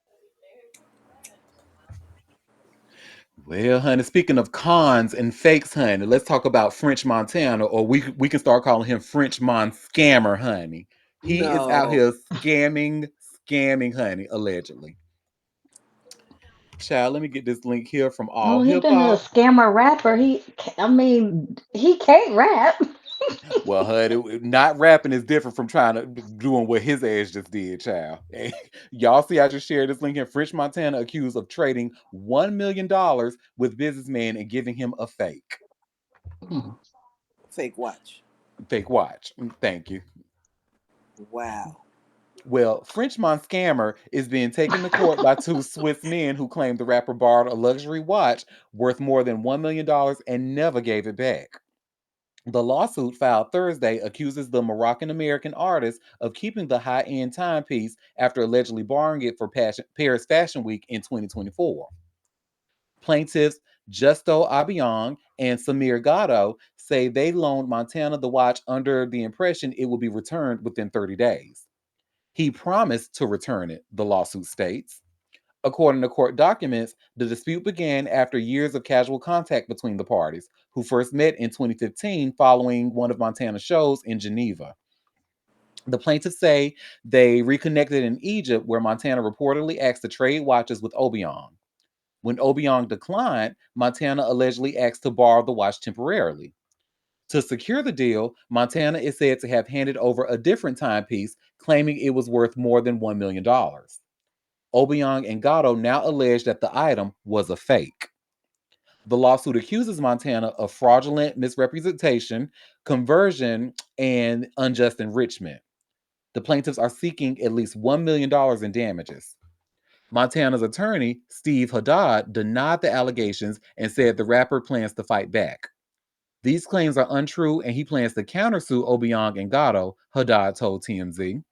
Well, honey, speaking of cons and fakes, honey, let's talk about French Montana, or we can start calling him French Mon Scammer, honey. He is out No. here scamming, honey, allegedly. Child, let me get this link here from All Well, he Hip been a Hop. scammer rapper. I mean, he can't rap. Well, honey, not rapping is different from trying to doing what his ass just did, child. Y'all see, I just shared this link here. French Montana accused of trading $1 million with businessman and giving him a Hmm. Fake watch. fake watch. Thank you. Wow. Well, Frenchman Scammer is being taken to court by two Swiss men who claim the rapper borrowed a luxury watch worth more than $1 million and never gave it back. The lawsuit filed Thursday accuses the Moroccan American artist of keeping the high end timepiece after allegedly borrowing it for Paris Fashion Week in 2024. Plaintiffs Justo Abiang and Samir Gatto say they loaned Montana the watch under the impression it would be returned within 30 days. He promised to return it, the lawsuit states. According to court documents, the dispute began after years of casual contact between the parties, who first met in 2015 following one of Montana's shows in Geneva. The plaintiffs say they reconnected in Egypt, where Montana reportedly asked to trade watches with Obiang. When Obiang declined, Montana allegedly asked to borrow the watch temporarily. To secure the deal, Montana is said to have handed over a different timepiece, claiming it was worth more than $1 million. Obiang and Gatto now allege that the item was a fake. The lawsuit accuses Montana of fraudulent misrepresentation, conversion, and unjust enrichment. The plaintiffs are seeking at least $1 million in damages. Montana's attorney, Steve Haddad, denied the allegations and said the rapper plans to fight back. These claims are untrue and he plans to countersue Obiang and Gatto, Haddad told TMZ.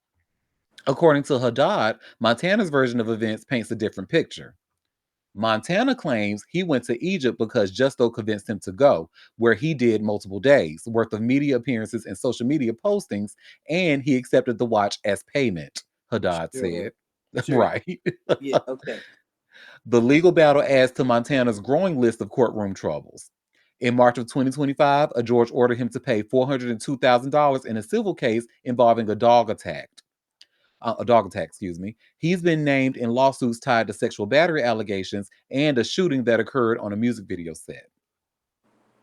According to Haddad, Montana's version of events paints a different picture. Montana claims he went to Egypt because Justo convinced him to go, where he did multiple days worth of media appearances and social media postings, and he accepted the watch as payment, Haddad Sure. said. Sure. Right. Yeah, okay. The legal battle adds to Montana's growing list of courtroom troubles. In March of 2025, a judge ordered him to pay $402,000 in a civil case involving a dog attack, excuse me. He's been named in lawsuits tied to sexual battery allegations and a shooting that occurred on a music video set.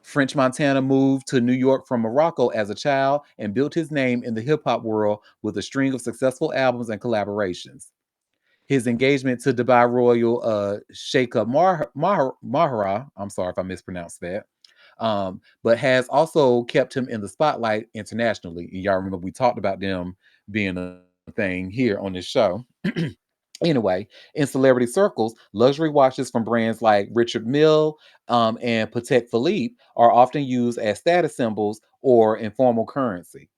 French Montana moved to New York from Morocco as a child and built his name in the hip hop world with a string of successful albums and collaborations. His engagement to Dubai Royal Sheikh Mahara, I'm sorry if I mispronounced that, but has also kept him in the spotlight internationally. Y'all remember we talked about them being a thing here on this show. Anyway, in celebrity circles, luxury watches from brands like Richard Mille and Patek Philippe are often used as status symbols or informal currency.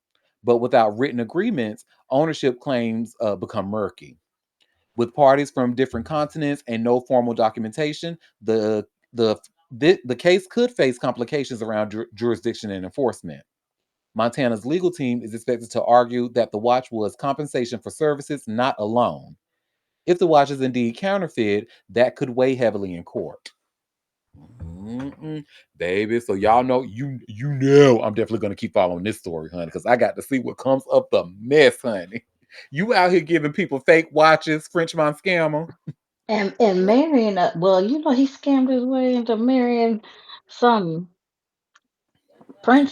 But without written agreements, ownership claims become murky. With parties from different continents and no formal documentation, the case could face complications around jurisdiction and enforcement. Montana's legal team is expected to argue that the watch was compensation for services, not a loan. If the watch is indeed counterfeit, that could weigh heavily in court. Mm-mm, baby. So y'all know you know I'm definitely gonna keep following this story, honey, because I got to see what comes of the mess, honey. You out here giving people fake watches, Frenchman scammer. And marrying a well, he scammed his way into marrying some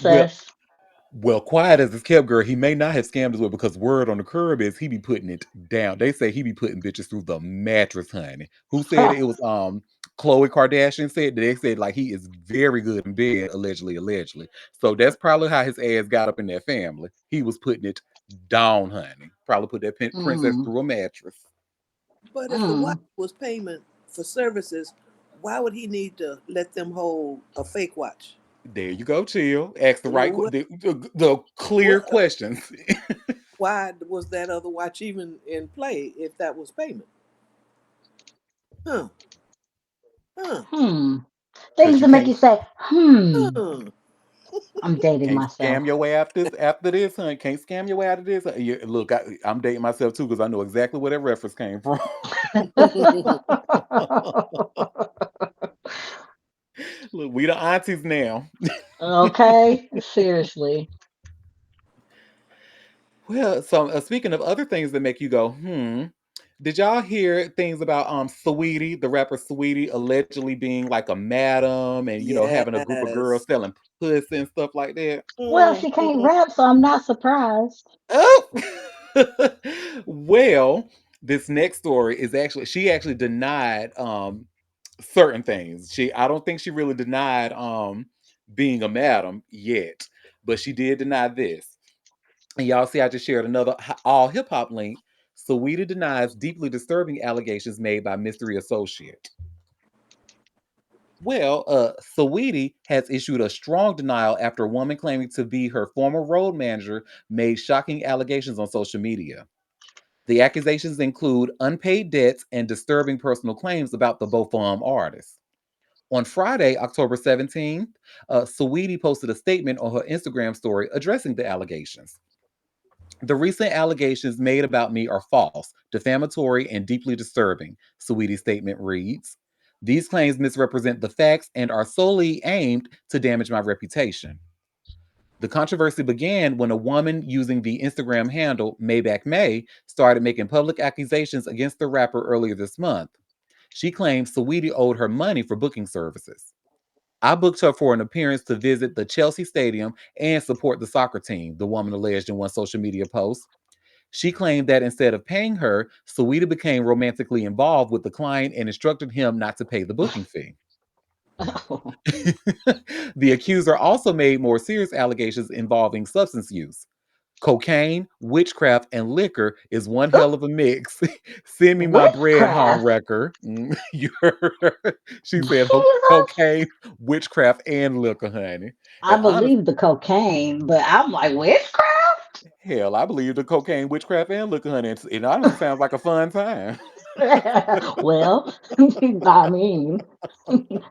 Well, princess. quiet as this kept, girl, he may not have scammed as well because word on the curb is he be putting it down. They say he be putting bitches through the mattress, honey. Who said it? It was Khloe Kardashian said that they said like he is very good in bed, allegedly. So that's probably how his ass got up in that family. He was putting it down, honey. Probably put that princess Mm, through a mattress. But if the watch mm. was payment for services, why would he need to let them hold a fake watch? There you go, chill. Ask the right, What, the clear what, questions. why was that other watch even in play if that was payment? Huh, huh, Hmm. Because Things you that make you can't say, hmm. huh. I'm dating Can't myself. scam your way after this, honey. Can't scam your way out of this. Look, I'm dating myself too because I know exactly where that reference came from. Look, we the aunties now. Okay, seriously. Well, so speaking of other things that make you go, did y'all hear things about Sweetie, the rapper Sweetie, allegedly being like a madam and having a group of girls Yes. selling pussy and stuff like that? Well, she can't rap, so I'm not surprised. Oh, well, this next story is she actually denied certain things. I don't think she really denied being a madam yet, but she did deny this. And y'all see, I just shared another all hip hop link. Saweetie denies deeply disturbing allegations made by mystery associate. Well, Saweetie has issued a strong denial after a woman claiming to be her former road manager made shocking allegations on social media. The accusations include unpaid debts and disturbing personal claims about the both artists. On Friday, October 17th, Saweetie posted a statement on her Instagram story addressing the allegations. The recent allegations made about me are false, defamatory, and deeply disturbing, Saweetie's statement reads. These claims misrepresent the facts and are solely aimed to damage my reputation. The controversy began when a woman using the Instagram handle Maybach May started making public accusations against the rapper earlier this month. She claimed Saweetie owed her money for booking services. I booked her for an appearance to visit the Chelsea Stadium and support the soccer team, the woman alleged in one social media post. She claimed that instead of paying her, Saweetie became romantically involved with the client and instructed him not to pay the booking fee. The accuser also made more serious allegations involving substance use. Cocaine, witchcraft, and liquor is one hell of a mix. Send me my bread home, Witchcraft. wrecker. You heard her. She said Jesus. cocaine, witchcraft, and liquor, honey. I And honest, believe the cocaine, but I'm like, witchcraft? hell, I believe the cocaine, witchcraft, and liquor, honey. It honestly sounds like a fun time. Well, I mean,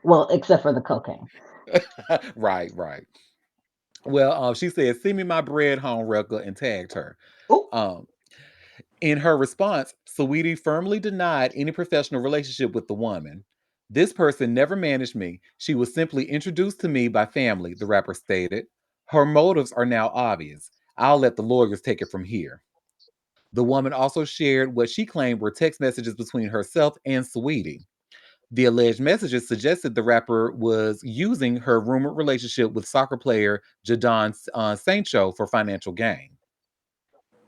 well, except for the cocaine. Right. Well, she said, "Send me my bread home, wrecker," and tagged her. Oh, Um, In her response, Saweetie firmly denied any professional relationship with the woman. This person never managed me. She was simply introduced to me by family, the rapper stated. Her motives are now obvious. I'll let the lawyers take it from here. The woman also shared what she claimed were text messages between herself and Saweetie. The alleged messages suggested the rapper was using her rumored relationship with soccer player Jadon Sancho for financial gain.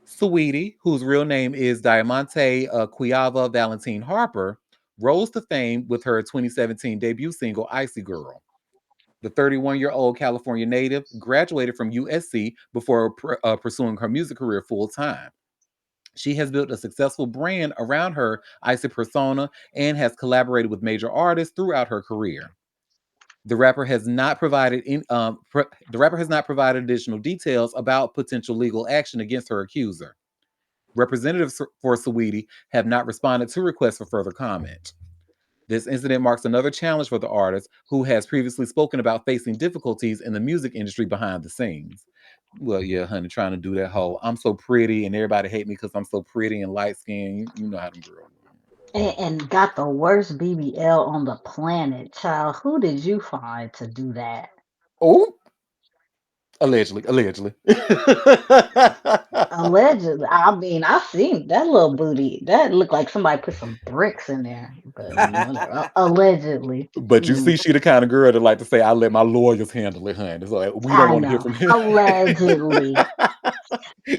Sweetie, whose real name is Diamante Quiava Valentine Harper, rose to fame with her 2017 debut single Icy Girl. The 31-year-old California native graduated from USC before pursuing her music career full time. She has built a successful brand around her icy persona and has collaborated with major artists throughout her career. The rapper has not provided the rapper has not provided additional details about potential legal action against her accuser. Representatives for Saweetie have not responded to requests for further comment. This incident marks another challenge for the artist, who has previously spoken about facing difficulties in the music industry behind the scenes. Well, yeah, honey, trying to do that whole I'm so pretty and everybody hate me because I'm so pretty and light skinned. You know how them girls. And got the worst BBL on the planet, child. Who did you find to do that? Oh, allegedly, allegedly. Allegedly, I mean, I seen that little booty. That looked like somebody put some bricks in there, but whatever. Allegedly. But you Mm, see, she the kind of girl that like to say, "I let my lawyers handle it, honey." So we don't I want to hear know. from him. Allegedly.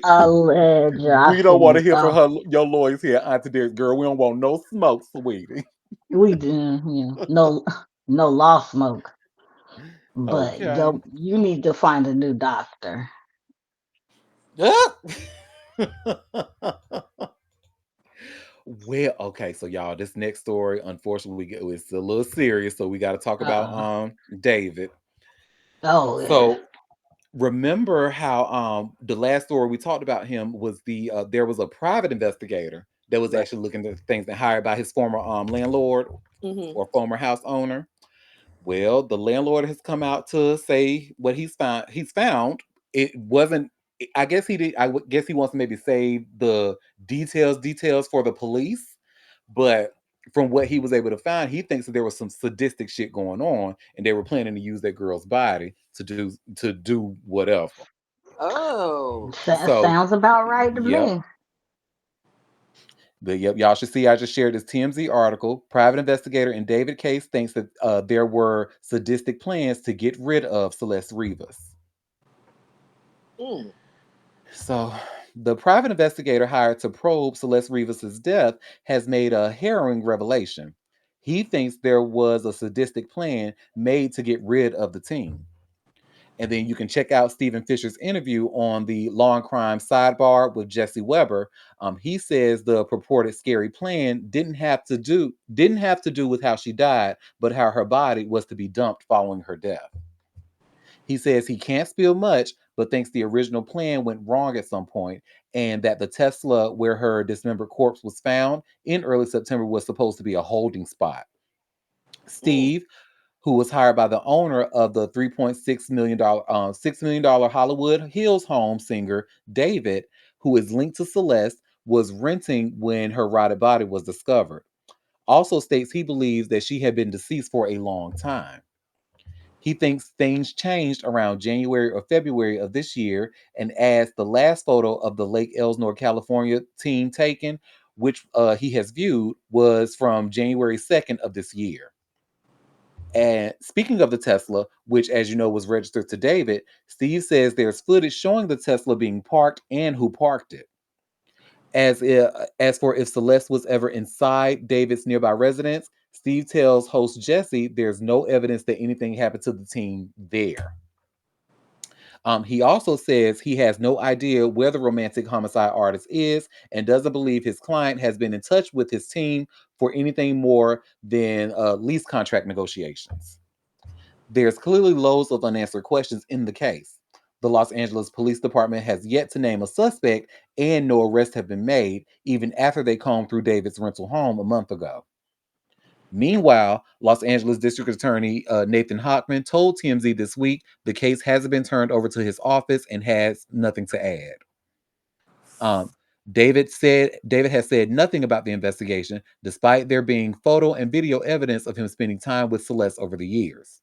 Allegedly. I We don't want to seen hear from some. her, your lawyers here, Auntie Dear girl. We don't want no smoke, sweetie. We do, no, no law smoke. But Okay. yo, you need to find a new doctor. Ah! Well, okay, so y'all, this next story, unfortunately, it's a little serious, so we got to talk about Uh, David. oh yeah. So remember how the last story we talked about him was there was a private investigator that was Right. actually looking at things and hired by his former landlord Hmm. or former house owner. Well, the landlord has come out to say what he's found. It wasn't. I guess he did. Guess he wants to maybe save the details for the police. But from what he was able to find, he thinks that there was some sadistic shit going on, and they were planning to use that girl's body to do whatever. Oh. So, Sounds about right to yep. me. But yep, y'all should see. I just shared this TMZ article. Private investigator in David Case thinks that there were sadistic plans to get rid of Celeste Rivas. Mm. So, the private investigator hired to probe Celeste Rivas's death has made a harrowing revelation. He thinks there was a sadistic plan made to get rid of the team. And then you can check out Stephen Fisher's interview on the Law and Crime Sidebar with Jesse Weber. He says the purported scary plan didn't have to do with how she died, but how her body was to be dumped following her death. He says he can't spill much, but thinks the original plan went wrong at some point, and that the Tesla where her dismembered corpse was found in early September was supposed to be a holding spot. Mm. Steve, who was hired by the owner of the $3.6 million Hollywood Hills home singer, David, who is linked to Celeste, was renting when her rotted body was discovered. Also states he believes that she had been deceased for a long time. He thinks things changed around January or February of this year and adds the last photo of the Lake Elsinore, California team taken, which he has viewed, was from January 2nd of this year. And speaking of the Tesla, which, as you know, was registered to David, Steve says there's footage showing the Tesla being parked and who parked it. As for if Celeste was ever inside David's nearby residence, Steve tells host Jesse there's no evidence that anything happened to the team there. He also says he has no idea where the romantic homicide artist is and doesn't believe his client has been in touch with his team for anything more than lease contract negotiations. There's clearly loads of unanswered questions in the case. The Los Angeles Police Department has yet to name a suspect, and no arrests have been made, even after they combed through David's rental home a month ago. Meanwhile, Los Angeles District Attorney Nathan Hochman told TMZ this week the case hasn't been turned over to his office and has nothing to add. Um, David has said nothing about the investigation, despite there being photo and video evidence of him spending time with Celeste over the years.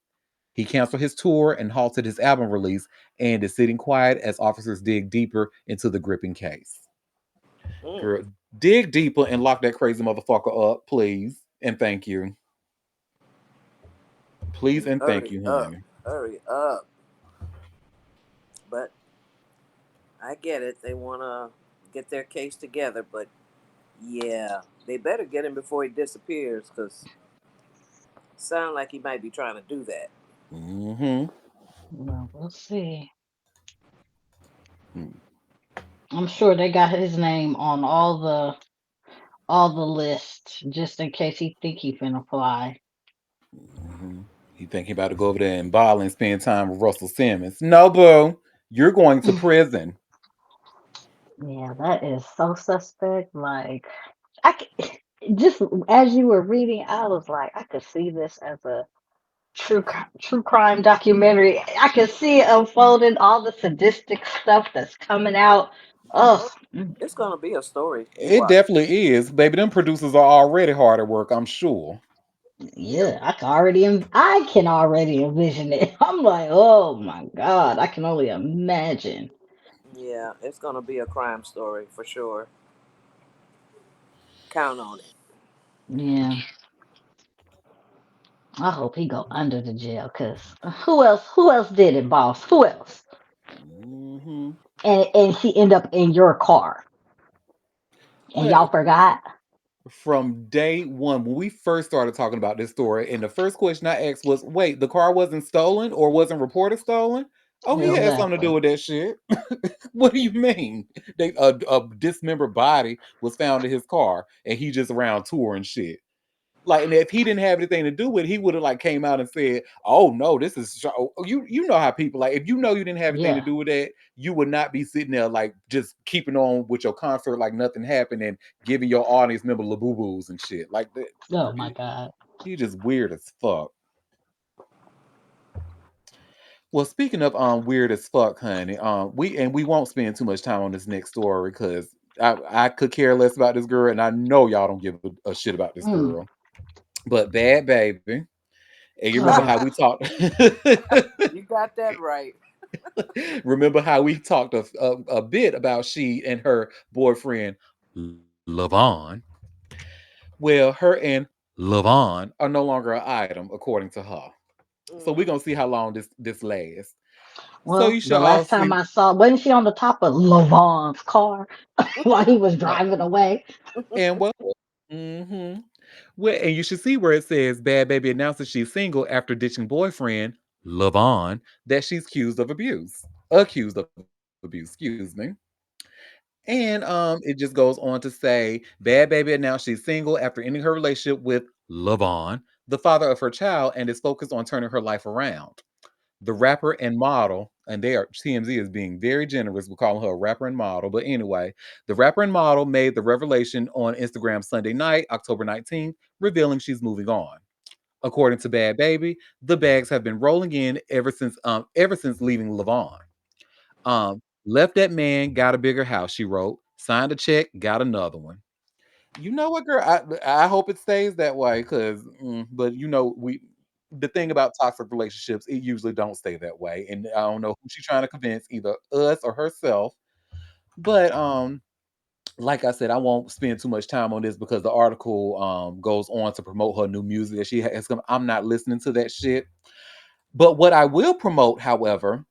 He canceled his tour and halted his album release and is sitting quiet as officers dig deeper into the gripping case. Mm. Girl, dig deeper and lock that crazy motherfucker up, please. And thank you. Please and thank Hurry you, up. honey. Hurry up. But I get it. They want to get their case together, but yeah, they better get him before he disappears because sound like he might be trying to do that. Mm-hmm. Well, we'll see. I'm sure they got his name on all the lists just in case he think he finna fly. Mm-hmm. He think he about to go over there and ball and spend time with Russell Simmons. No, boo. You're going to prison. Yeah, that is so suspect. Like, I just as you were reading, I was like, I could see this as a true crime documentary. I can see it unfolding, all the sadistic stuff that's coming out. Oh, It's gonna be a story. You It watch. definitely is. Baby, them producers are already hard at work, I'm sure. yeah, I can already envision it. I'm like, oh my god, I can only imagine. Yeah, it's gonna be a crime story for sure. Count on it. Yeah, I hope he go under the jail. Cause who else did it, boss? Who else? Hmm. And she end up in your car, and Honey, y'all forgot. from day one, when we first started talking about this story, and the first question I asked was, wait, the car wasn't stolen or wasn't reported stolen? Oh, he had something to do Exactly. with that shit. What do you mean? A dismembered body was found in his car, and he just around touring shit. Like, and if he didn't have anything to do with it, he would have like came out and said, "Oh no, this is you know how people like if you know you didn't have anything to Yeah. do with that, you would not be sitting there like just keeping on with your concert like nothing happened and giving your audience member laboo and shit like that. Oh my god. He just weird as fuck. Well, speaking of weird as fuck, honey, we won't spend too much time on this next story because I could care less about this girl, and I know y'all don't give a shit about this Mm. girl. But bad baby, and you remember Oh. how we talked. You got that right. Remember how we talked a bit about she and her boyfriend Lavon. Well, her and Lavon are no longer an item, according to her. So we're Hmm. gonna see how long this lasts. So Well, you should the all last time see. I saw, wasn't she on the top of Lavon's car while he was driving away? And what? Mm-hmm. Well, and you should see where it says Bad Baby announces she's single after ditching boyfriend Lavon that she's accused of abuse. Accused of abuse, excuse me. And it just goes on to say Bad Baby announced she's single after ending her relationship with Lavon, the father of her child, and is focused on turning her life around. The rapper and model, and they are TMZ is being very generous with calling her a rapper and model. But anyway, the rapper and model made the revelation on Instagram Sunday night, October 19th, revealing she's moving on. According to Bad Baby, the bags have been rolling in ever since leaving Lavon. Left that man, got a bigger house, she wrote. Signed a check, got another one. You know what, girl? I hope it stays that way, cause but the thing about toxic relationships, it usually don't stay that way, and I don't know who she's trying to convince, either us or herself. But like I said, I won't spend too much time on this because the article goes on to promote her new music that she has come. I'm not listening to that shit. But what I will promote, however,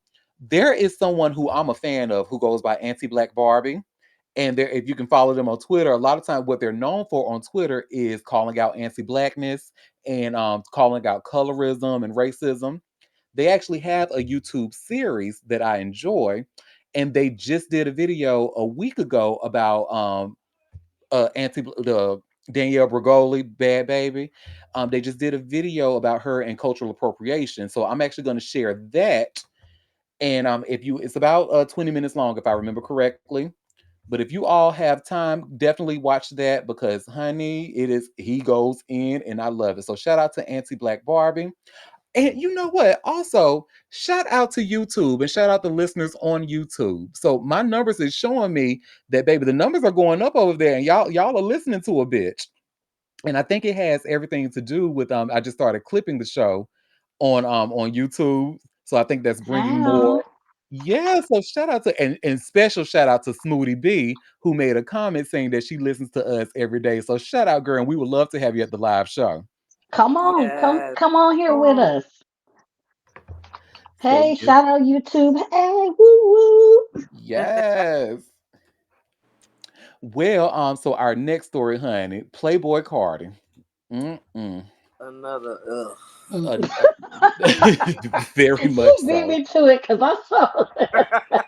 there is someone who I'm a fan of who goes by Anti Black Barbie. And there, if you can follow them on Twitter, a lot of times what they're known for on Twitter is calling out anti-blackness and calling out colorism and racism. They actually have a YouTube series that I enjoy, and they just did a video a week ago about anti the Danielle Bregoli, Bad Baby. They just did a video about her and cultural appropriation. So I'm actually going to share that. And if you, it's about 20 minutes long, if I remember correctly. But if you all have time, definitely watch that because, honey, he goes in, and I love it. So shout out to Anti Black Barbie. And you know what? Also, shout out to YouTube and shout out the listeners on YouTube. So my numbers is showing me that, baby, the numbers are going up over there, and y'all are listening to a bitch. And I think it has everything to do with I just started clipping the show on YouTube. So I think that's bringing more. How? Yeah, so shout out to and special shout out to Smoothie B who made a comment saying that she listens to us every day. So shout out, girl, and we would love to have you at the live show. Come on, Yes. come on here with Oh, us. So Hey, shout out YouTube. Hey, woo woo. yes. Well, so our next story, honey, Playboy Cardi. Mm-mm. another ugh. Mm. Uh, very much She beat so. me to it because I saw it.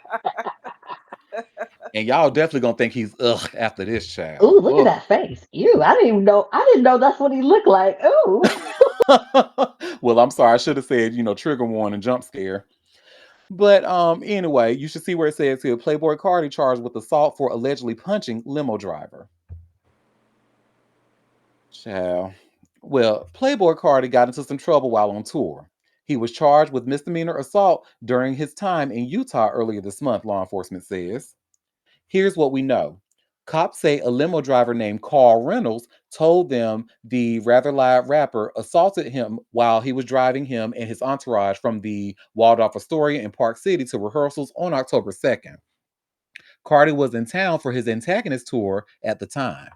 And y'all definitely gonna think he's ugh after this child. Ooh, look at Ugh. that face. Ew, I didn't even know. I didn't know that's what he looked like. Ooh. Well, I'm sorry. I should have said, trigger warning, jump scare. But anyway, you should see where it says here Playboy Cardi charged with assault for allegedly punching limo driver. Child. Well, Playboy Cardi got into some trouble while on tour. He was charged with misdemeanor assault during his time in Utah earlier this month, law enforcement says. Here's what we know. Cops say a limo driver named Carl Reynolds told them the rather loud rapper assaulted him while he was driving him and his entourage from the Waldorf Astoria in Park City to rehearsals on October 2nd. Cardi was in town for his antagonist tour at the time.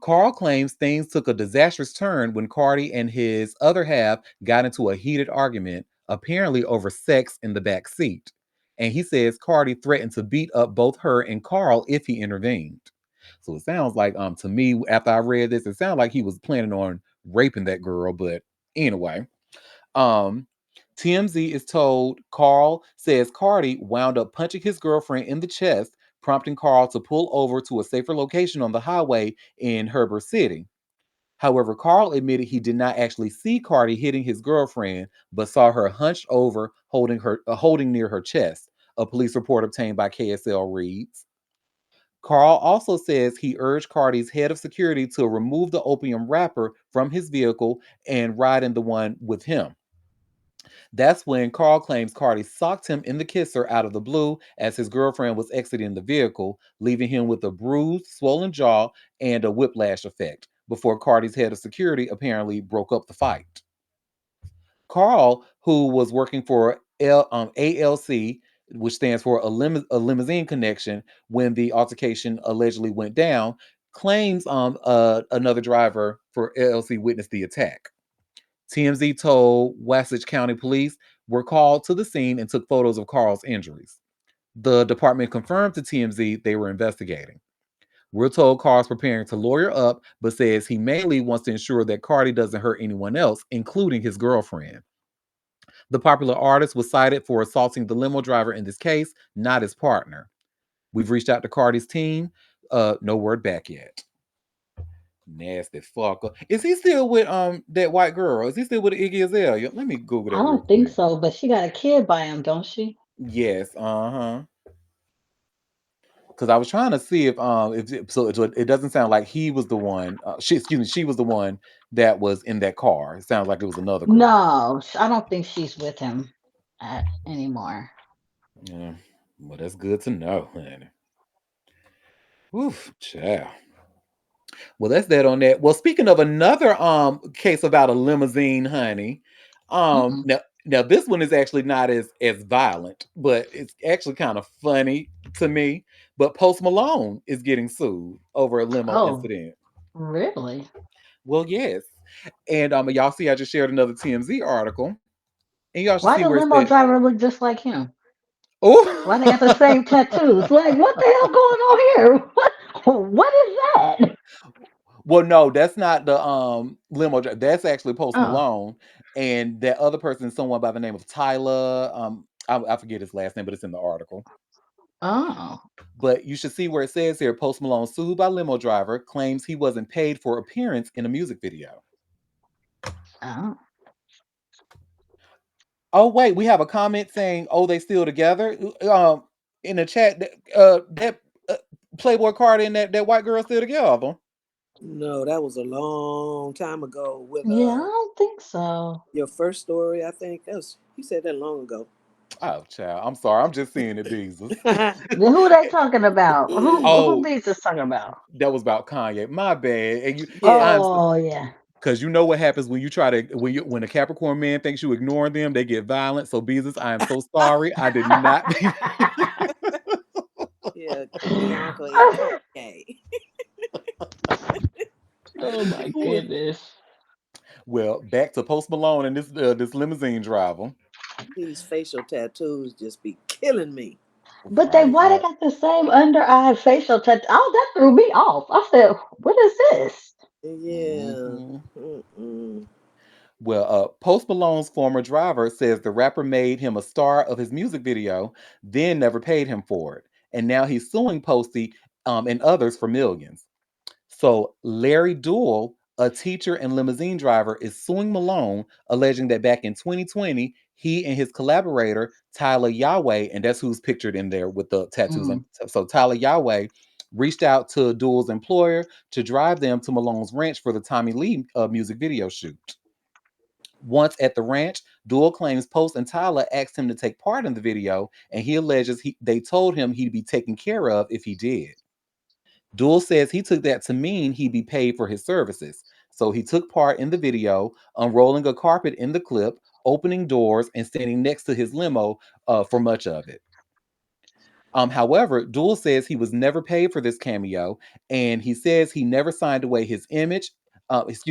Carl claims things took a disastrous turn when Cardi and his other half got into a heated argument, apparently over sex in the back seat. And he says Cardi threatened to beat up both her and Carl if he intervened. So it sounds like, to me, after I read this, it sounded like he was planning on raping that girl. But anyway, um, TMZ is told Carl says Cardi wound up punching his girlfriend in the chest, prompting Carl to pull over to a safer location on the highway in Heber City. However, Carl admitted he did not actually see Cardi hitting his girlfriend, but saw her hunched over, holding near her chest. A police report obtained by KSL reads. Carl also says he urged Cardi's head of security to remove the opium wrapper from his vehicle and ride in the one with him. That's when Carl claims Cardi socked him in the kisser out of the blue as his girlfriend was exiting the vehicle, leaving him with a bruised, swollen jaw and a whiplash effect, before Cardi's head of security apparently broke up the fight. Carl, who was working for ALC, which stands for a limousine connection, when the altercation allegedly went down, claims another driver for ALC witnessed the attack. TMZ told Wasatch County police were called to the scene and took photos of Carl's injuries. The department confirmed to TMZ they were investigating. We're told Carl's preparing to lawyer up, but says he mainly wants to ensure that Cardi doesn't hurt anyone else, including his girlfriend. The popular artist was cited for assaulting the limo driver in this case, not his partner. We've reached out to Cardi's team. No word back yet. Nasty fucker. Is he still with that white girl? Is he still with Iggy Azalea? Let me Google I that real don't think quick. so, but she got a kid by him, don't she? Yes, uh-huh. Because I was trying to see if it doesn't sound like he was the one. She was the one that was in that car. It sounds like it was another girl. No, I don't think she's with him anymore. Yeah, well, that's good to know, honey. Oof, child. Well, that's that on that. Well, speaking of another case about a limousine, honey. Mm-mm. Now this one is actually not as violent, but it's actually kind of funny to me. But Post Malone is getting sued over a limo Oh, incident. really? Well, yes. And y'all see I just shared another TMZ article. And y'all should Why see the where it limo said, driver look just like him? Why they got the oh, same tattoos? Like, what the hell going on here? What is that? well, no, that's not the limo driver. That's actually Post Oh, Malone. And that other person is someone by the name of Tyler. I forget his last name, but it's in the article. oh, But you should see where it says here Post Malone sued by limo driver claims he wasn't paid for appearance in a music video. oh. Oh, wait, we have a comment saying, oh, they still together? In the chat, that Playboy Cardi and that white girl still together. No, that was a long time ago with Yeah, I don't think so. your first story, I think. That was he said that long ago. Oh, child. I'm sorry. I'm just seeing it, Jesus. Then who they talking about? Who Oh, Beats is talking about? that was about Kanye. My bad. And Yeah. Oh yeah. because you know what happens when you try to when a Capricorn man thinks you ignore them, they get violent. So, Jesus, I am so sorry. I did not. Yeah, Bianca and Kanye. Oh my goodness. Well, back to Post Malone and this limousine driver. These facial tattoos just be killing me. But Right. why they got the same under eye facial tattoo? Oh, that threw me off. I said, what is this? Yeah. Mhm. Mm-mm. Well, Post Malone's former driver says the rapper made him a star of his music video, then never paid him for it. And now he's suing Posty and others for millions. So Larry Duell, a teacher and limousine driver, is suing Malone, alleging that back in 2020, he and his collaborator, Tyler Yahweh, and that's who's pictured in there with the tattoos on. Mm. So Tyler Yahweh reached out to Duel's employer to drive them to Malone's ranch for the Tommy Lee music video shoot. Once at the ranch, Duel claims Post and Tyler asked him to take part in the video, and he alleges they told him he'd be taken care of if he did. Duel says he took that to mean he'd be paid for his services. So he took part in the video, unrolling a carpet in the clip, opening doors, and standing next to his limo for much of it. However, Duel says he was never paid for this cameo, and he says he never signed away his image.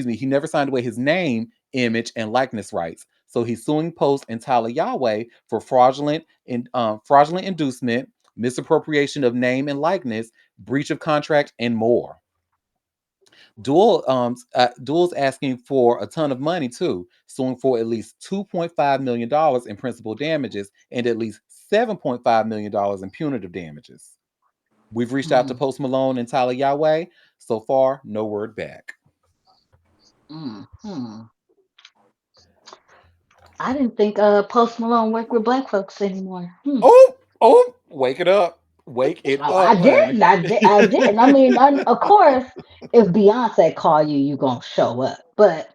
He never signed away his name, image, and likeness rights. So he's suing Post and Tyler Yahweh for fraudulent inducement, misappropriation of name and likeness, breach of contract, and more. Duel's asking for a ton of money too, suing for at least $2.5 million in principal damages and at least $7.5 million in punitive damages. We've reached out to Post Malone and Tyler Yahweh. So far, no word back. I didn't think Post Malone worked with black folks anymore. Oh, wake it up. Wake it Oh, up, I honey. didn't. I didn't. I mean, of course, if Beyonce call you, you gonna show up. But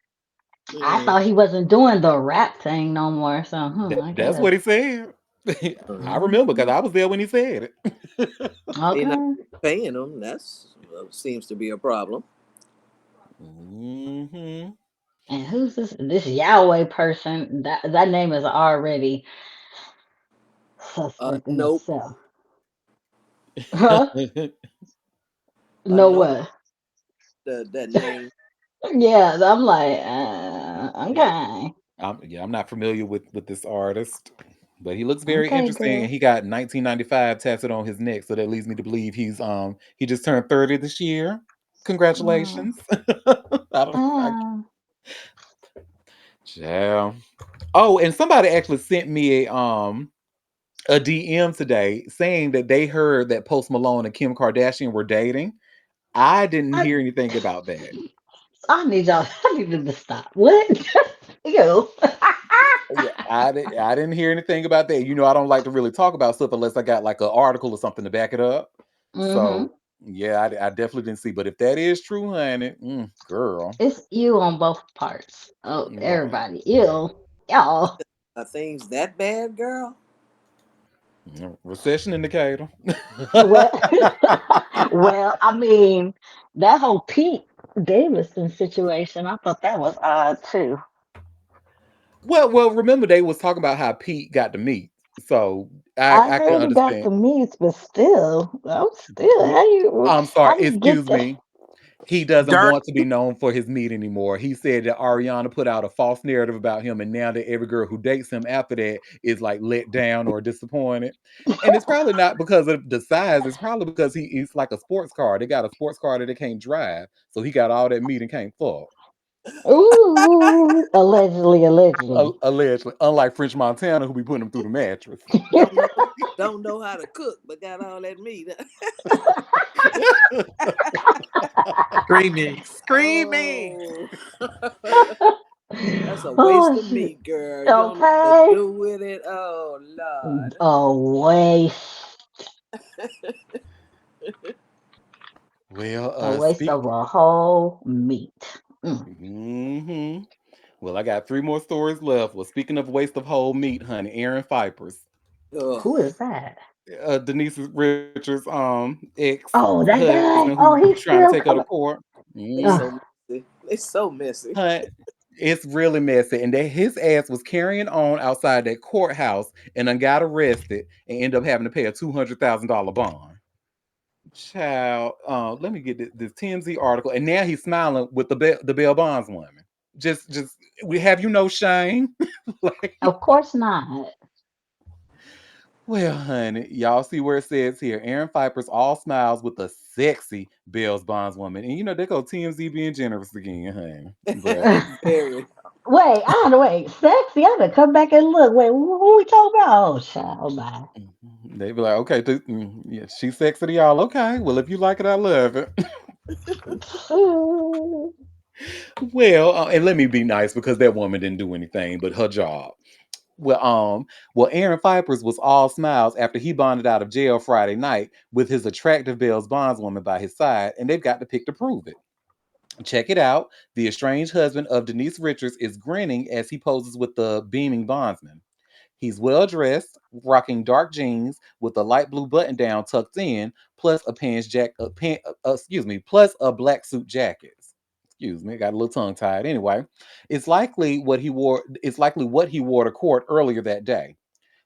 I thought he wasn't doing the rap thing no more. So, I That's guess. what he said. I remember because I was there when he said it. They're not Okay. paying them. That's seems to be a problem. Mm-hmm. And who's this Yahweh person? That name is already suspect in Nope. itself. Huh? No Nope. what? That name. Yeah, I'm like, Yeah. okay. I'm not familiar with this artist, but he looks very Okay, interesting, and girl. he got 1995 tattooed on his neck, so that leads me to believe he just turned 30 this year. Mm. Congratulations. I don't I Ah. Child. Oh, and somebody actually sent me a DM today saying that they heard that Post Malone and Kim Kardashian were dating. I didn't I, hear anything about that. I need y'all. I need them to stop. What? Ew. Yeah, I didn't hear anything about that. I don't like to really talk about stuff unless I got like an article or something to back it up. Mm-hmm. So yeah, I definitely didn't see. But if that is true, honey, girl, It's you on both parts. Oh, right? everybody. Ew. Y'all. Are things that bad, girl? Recession indicator. Well, well, I mean, that whole Pete Davidson situation, I thought that was odd too. Well, remember they was talking about how Pete got the meat, so I I can heard he got understand. the meats, but still, I'm still, I'm how sorry, do you get excuse that? me. He doesn't Dirt. want to be known for his meat anymore. He said that Ariana put out a false narrative about him, and now that every girl who dates him after that is like let down or disappointed. And it's probably not because of the size, it's probably because he's like a sports car. They got a sports car that they can't drive. So he got all that meat and can't fuck. Ooh, allegedly, allegedly. Allegedly. Unlike French Montana, who be putting him through the mattress. Don't know how to cook, but got all that meat. Screaming. Screaming. Oh, that's a waste Oh of shit. meat, girl. You don't know what to Okay. do with it. Oh Lord. A waste. Well, A waste speak. of a whole meat. Mm. Hmm. Well, I got three more stories left. Well, speaking of waste of whole meat, honey, Aaron Fipers. Oh, Who is that? Denise Richards' Oh, that ex-husband guy. who Oh, be he's trying to still take her to coming. court. they Mm. Uh, so messy. They so messy. Hun, it's really messy. And that his ass was carrying on outside that courthouse and then got arrested and ended up having to pay a $200,000 bond. Child, let me get this TMZ article. And now he's smiling with the bail bonds woman. Just we have shame. Like, of course not. well, honey, y'all see where it says here. Aaron Pfeiffer's all smiles with a sexy Bills bondswoman. And they go TMZ being generous again, honey. But Very. Wait, I don't know. Wait, sexy. I gotta come back and look. Wait, who we talking about? Oh, child, bye. they be like, okay, yeah, she's sexy to y'all. Okay, well, if you like it, I love it. Well, and let me be nice because that woman didn't do anything but her job. Well, well, Aaron Pipers was all smiles after he bonded out of jail Friday night with his attractive Bell's bondswoman by his side, and they've got the pic to prove it. Check it out. The estranged husband of Denise Richards is grinning as he poses with the beaming bondsman. He's well dressed, rocking dark jeans with a light blue button down tucked in, plus a pants jack, excuse me, plus a black suit jacket. Excuse me, got a little tongue tied. Anyway, it's likely what he wore. It's likely what he wore to court earlier that day.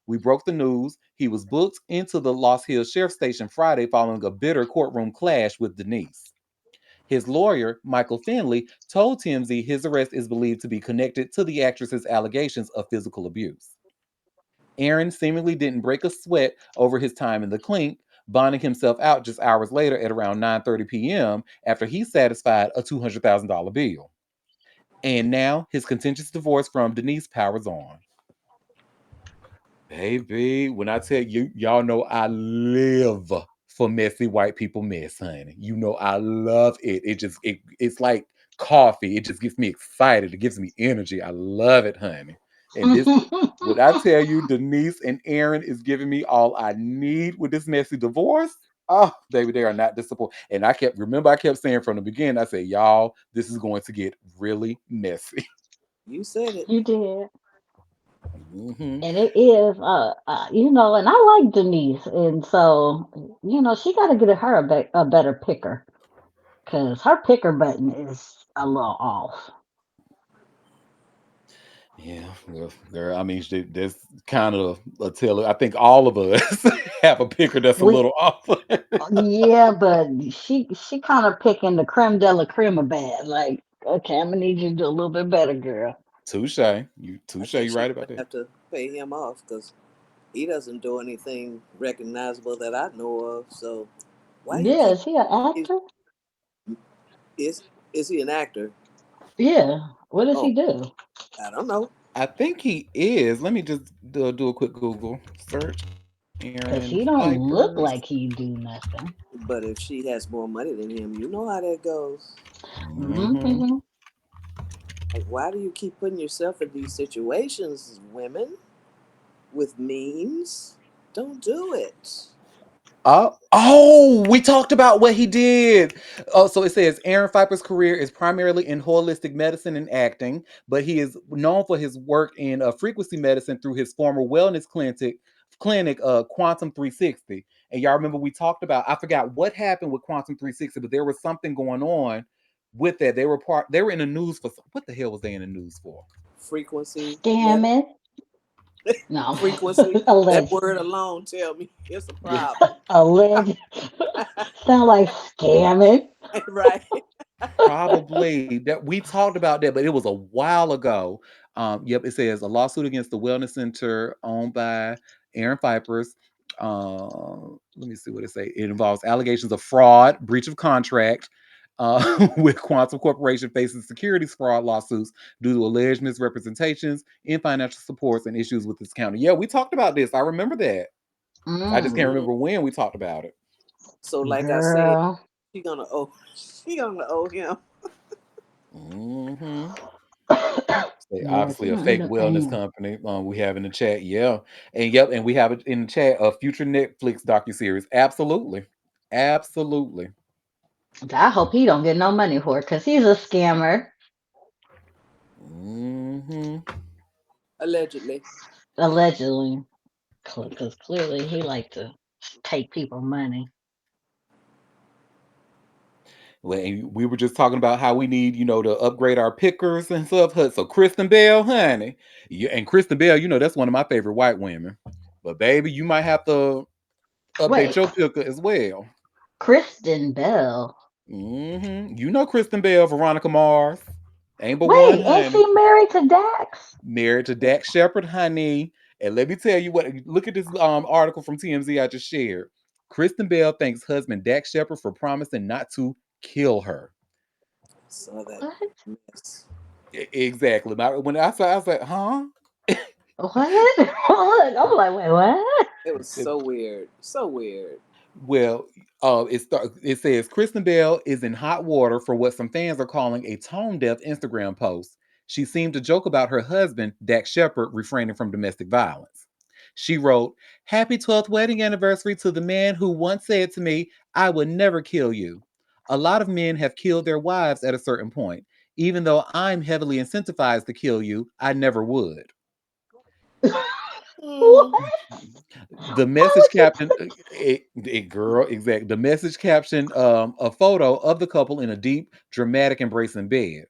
We broke the news. He was booked into the Lost Hills Sheriff's Station Friday following a bitter courtroom clash with Denise. His lawyer, Michael Finley, told TMZ his arrest is believed to be connected to the actress's allegations of physical abuse. Aaron seemingly didn't break a sweat over his time in the clink, bonding himself out just hours later at around 9:30 p.m. after he satisfied a $200,000 bill. And now his contentious divorce from Denise powers on. Baby, when I tell you, y'all know I live for messy white people mess, honey. You know I love it. It's like coffee. It just gets me excited. It gives me energy. I love it, honey. And this when I tell you Denise and Aaron is giving me all I need with this messy divorce. Oh, baby, they are not disappointed. And I kept saying from the beginning, I said, y'all, this is going to get really messy. You said it. You did. Hmm. And it is, and I like Denise, and so, she got to get her a better picker, because her picker button is a little off. Yeah, well, girl, I mean, that's kind of a tell. I think all of us have a picker that's a We, little off. yeah, but she kind of picking the creme de la creme bad. Like, okay, I'm gonna need you to do a little bit better, girl. Touche, I touche, think you she's right gonna about that. have to pay him off because he doesn't do anything recognizable that I know of. So why you Yeah, keep is he an is actor? is, is he an actor? Yeah. What does Oh, he do? I don't know. I think he is. Let me just do a quick Google search. Aaron Cause he don't look Pipers. like he do nothing. But if she has more money than him, you know how that goes. Hmm. Hmm. Like, why do you keep putting yourself in these situations, women, with means? Don't do it. We talked about what he did. Oh, so it says Aaron Pfeiffer's career is primarily in holistic medicine and acting, but he is known for his work in frequency medicine through his former wellness clinic, Quantum 360. And y'all remember we talked about, I forgot what happened with Quantum 360, but there was something going on with that. They were in the news for what the hell was they in the news for? Frequency, med- Scamming? No. frequency. That Alleged. word alone tell me it's a problem. Alleged. Sound like scamming. Right. Probably that we talked about that, but it was a while ago. Yep, it says a lawsuit against the wellness center owned by Aaron Pfeiffer's. Let me see what it say. It involves allegations of fraud, breach of contract, with Quantum Corporation facing securities fraud lawsuits due to alleged misrepresentations in financial supports and issues with this county. Yeah, we talked about this. I remember that. I just can't Mm, Mm. remember when we talked about it. So, like I said, girl. she gonna owe, she gonna owe him. Hmm. Say Yeah, obviously she a gonna end fake up paying wellness him. company. We have in the chat, yeah, and yep, and we have it in the chat. A future Netflix docuseries. Absolutely, absolutely. I hope he don't get no money for it, cause he's a scammer. Hmm. Allegedly. Allegedly. Cause clearly he like to take people money. Well, and we were just talking about how we need, to upgrade our pickers and stuff. So Kristen Bell, honey, yeah, and Kristen Bell, that's one of my favorite white women. But baby, you might have to update Wait, your picker as well. Kristen Bell. You know Kristen Bell, Veronica Mars, ain't but one, Wait, ain't honey. she married to Dax? Married to Dax Shepard, honey. And let me tell you what. Look at this article from TMZ I just shared. Kristen Bell thanks husband Dax Shepard for promising not to kill her. Saw that What? mess. Exactly. When I saw, I was like, huh? What? What? I'm like, wait, what? It was so weird. So weird. Well, it says Kristen Bell is in hot water for what some fans are calling a tone deaf Instagram post. She seemed to joke about her husband, Dax Shepard, refraining from domestic violence. She wrote, "Happy 12th wedding anniversary to the man who once said to me, 'I would never kill you.' A lot of men have killed their wives at a certain point. Even though I'm heavily incentivized to kill you, I never would." What? Mm, The Why message would you? caption, girl, exactly. The message captioned a photo of the couple in a deep, dramatic embrace in bed.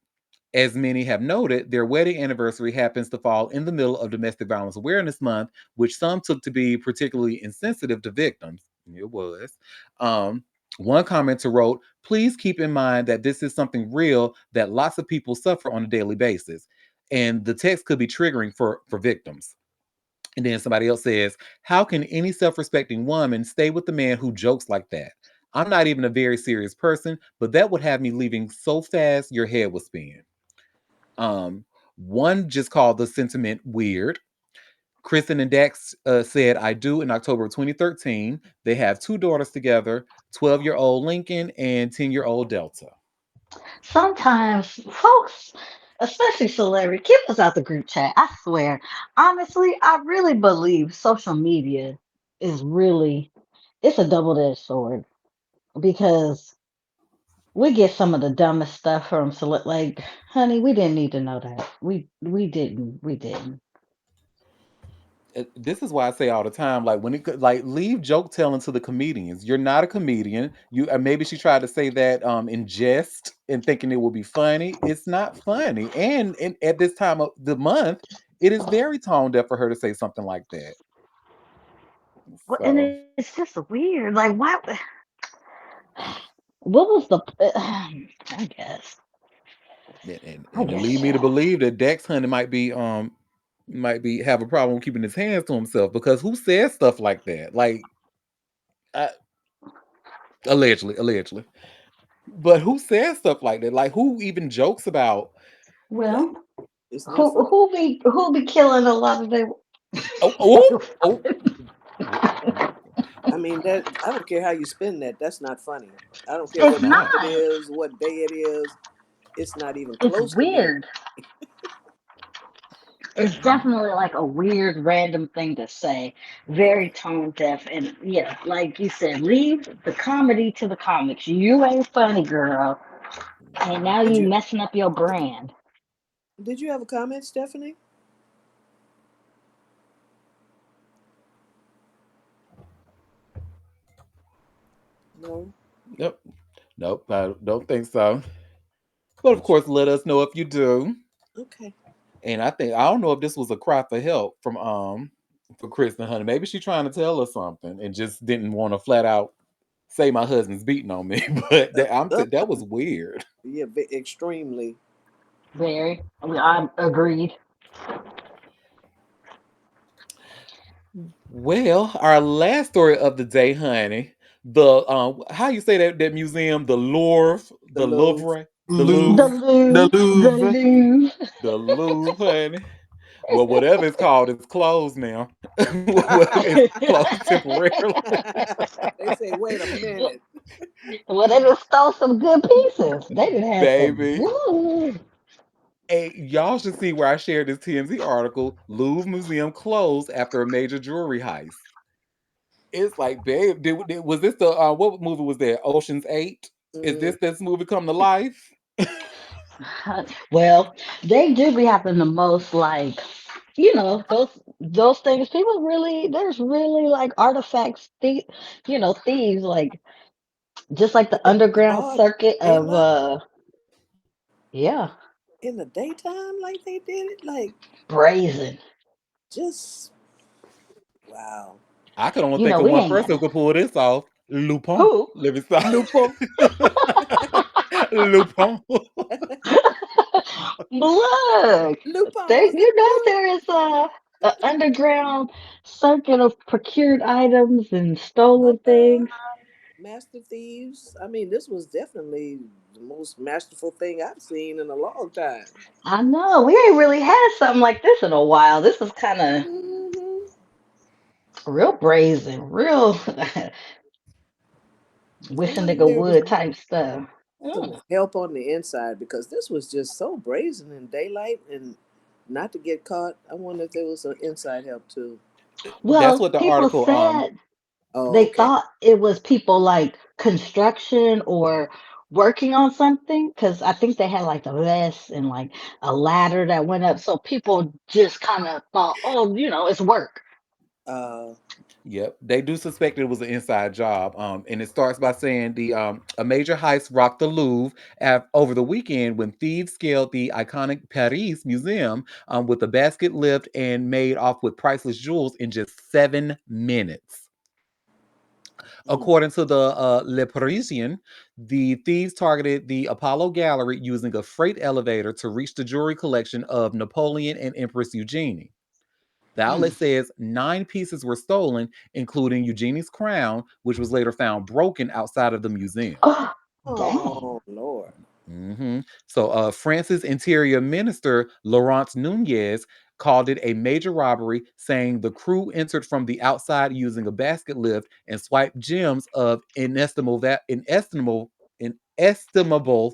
As many have noted, their wedding anniversary happens to fall in the middle of Domestic Violence Awareness Month, which some took to be particularly insensitive to victims. It was. Um, One commenter wrote, "Please keep in mind that this is something real that lots of people suffer on a daily basis, and the text could be triggering for victims." And then somebody else says, "How can any self respecting woman stay with a man who jokes like that? I'm not even a very serious person, but that would have me leaving so fast your head would spin." Um, One just called the sentiment weird. Kristen and Dax said, "I do" in October of 2013. They have two daughters together, 12-year-old Lincoln and 10-year-old Delta. Sometimes folks, especially celebrity, keep us out the group chat. I swear. Honestly, I really believe social media is really it's a double-edged sword because we get some of the dumbest stuff from like, honey, we didn't need to know that. We didn't. This is why I say all the time, like like leave joke telling to the comedians. You're not a comedian. You maybe she tried to say that in jest and thinking it would be funny. It's not funny. And at this time of the month, it is very tone deaf for her to say something like that. Well, and So it's just weird. Like, why? What was the? I guess. I and it guess. lead me to believe that Dex Honey might be have a problem keeping his hands to himself because who says stuff like that? Like I, allegedly. But who says stuff like that? Like who even jokes about like Well, it's not who funny. who be killing a lot of their? oh oh oh I mean that I don't care how you spin that. That's not funny. I don't care it's It's what month not. it not. is, what day it is. It's not even It's close to me. weird. It's definitely like a weird, random thing to say. Very tone deaf, and yeah, like you said, leave the comedy to the comics. You ain't funny, girl, and now Did you you messing up your brand. did you have a comment, Stephanie? No. Nope. Nope. I don't think so. But of course, let us know if you do. Okay. And I don't know if this was a cry for help from for Kristen Honey. Maybe she's trying to tell us something and just didn't want to flat out say my husband's beating on me. But that was weird. Yeah, extremely. Very. I agreed. Well, our last story of the day, honey. The how you say that museum, The Louvre. The The Louvre. Louvre, The Louvre, the Louvre. Louvre. the Louvre, honey. Well, whatever it's called, it's closed now. Well, it's closed temporarily, They say, wait a minute. Well, they just stole some good pieces. They didn't have some. baby. Woo. Hey, y'all should see where I shared this TMZ article. Louvre Museum closed after a major jewelry heist. It's like, babe, was this the what movie was that? Ocean's 8? Is Mm, this movie come to life? Well, they do be having the most like those things. People really there's really like artifacts, thieves like just like the underground broad circuit of daylight yeah, in the daytime, like they did it, like brazen. just wow. I could only think of We one ain't person who could pull this off. Lupin. who Let me stop. Lupo. Lupin. Look, Lupin was that there is a underground circuit of procured items and dude? stolen things. Master thieves. I mean, this was definitely the most masterful thing I've seen in a long time. I know we ain't really had something like this in a while. This is kind of Hmm. real brazen, real I wish a wonder nigga there was would type stuff. some Mm. help on the inside because this was just so brazen in daylight and not to get caught. I wonder if there was some inside help too. That's Well, what the people article said Oh, they okay. thought it was people like construction or working on something because I think they had like a vest and like a ladder that went up. So people just kind of thought, oh, it's work. Uh, Yep, they do suspect it was an inside job. And it starts by saying the a major heist rocked the Louvre over the weekend when thieves scaled the iconic Paris Museum with a basket lift and made off with priceless jewels in just 7 minutes. mm, According to the Le Parisien, the thieves targeted the Apollo Gallery using a freight elevator to reach the jewelry collection of Napoleon and Empress Eugenie. The outlet Mm. says 9 pieces were stolen, including Eugenie's crown, which was later found broken outside of the museum. Oh, dang. oh Lord. So, France's Interior Minister Laurence Nunez called it a major robbery, saying the crew entered from the outside using a basket lift and swiped gems of inestimable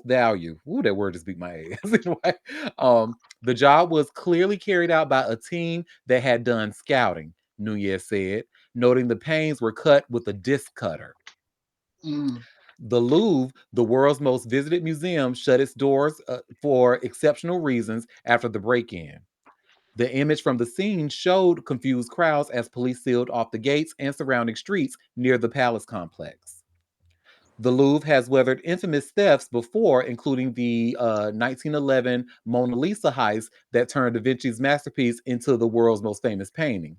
value. Ooh, that word just beat my ass. Anyway, the job was clearly carried out by a team that had done scouting, Nunez said, noting the panes were cut with a disc cutter. Mm. The Louvre, the world's most visited museum, shut its doors for exceptional reasons after the break in. The image from the scene showed confused crowds as police sealed off the gates and surrounding streets near the palace complex. The Louvre has weathered infamous thefts before, including the 1911 Mona Lisa heist that turned Da Vinci's masterpiece into the world's most famous painting.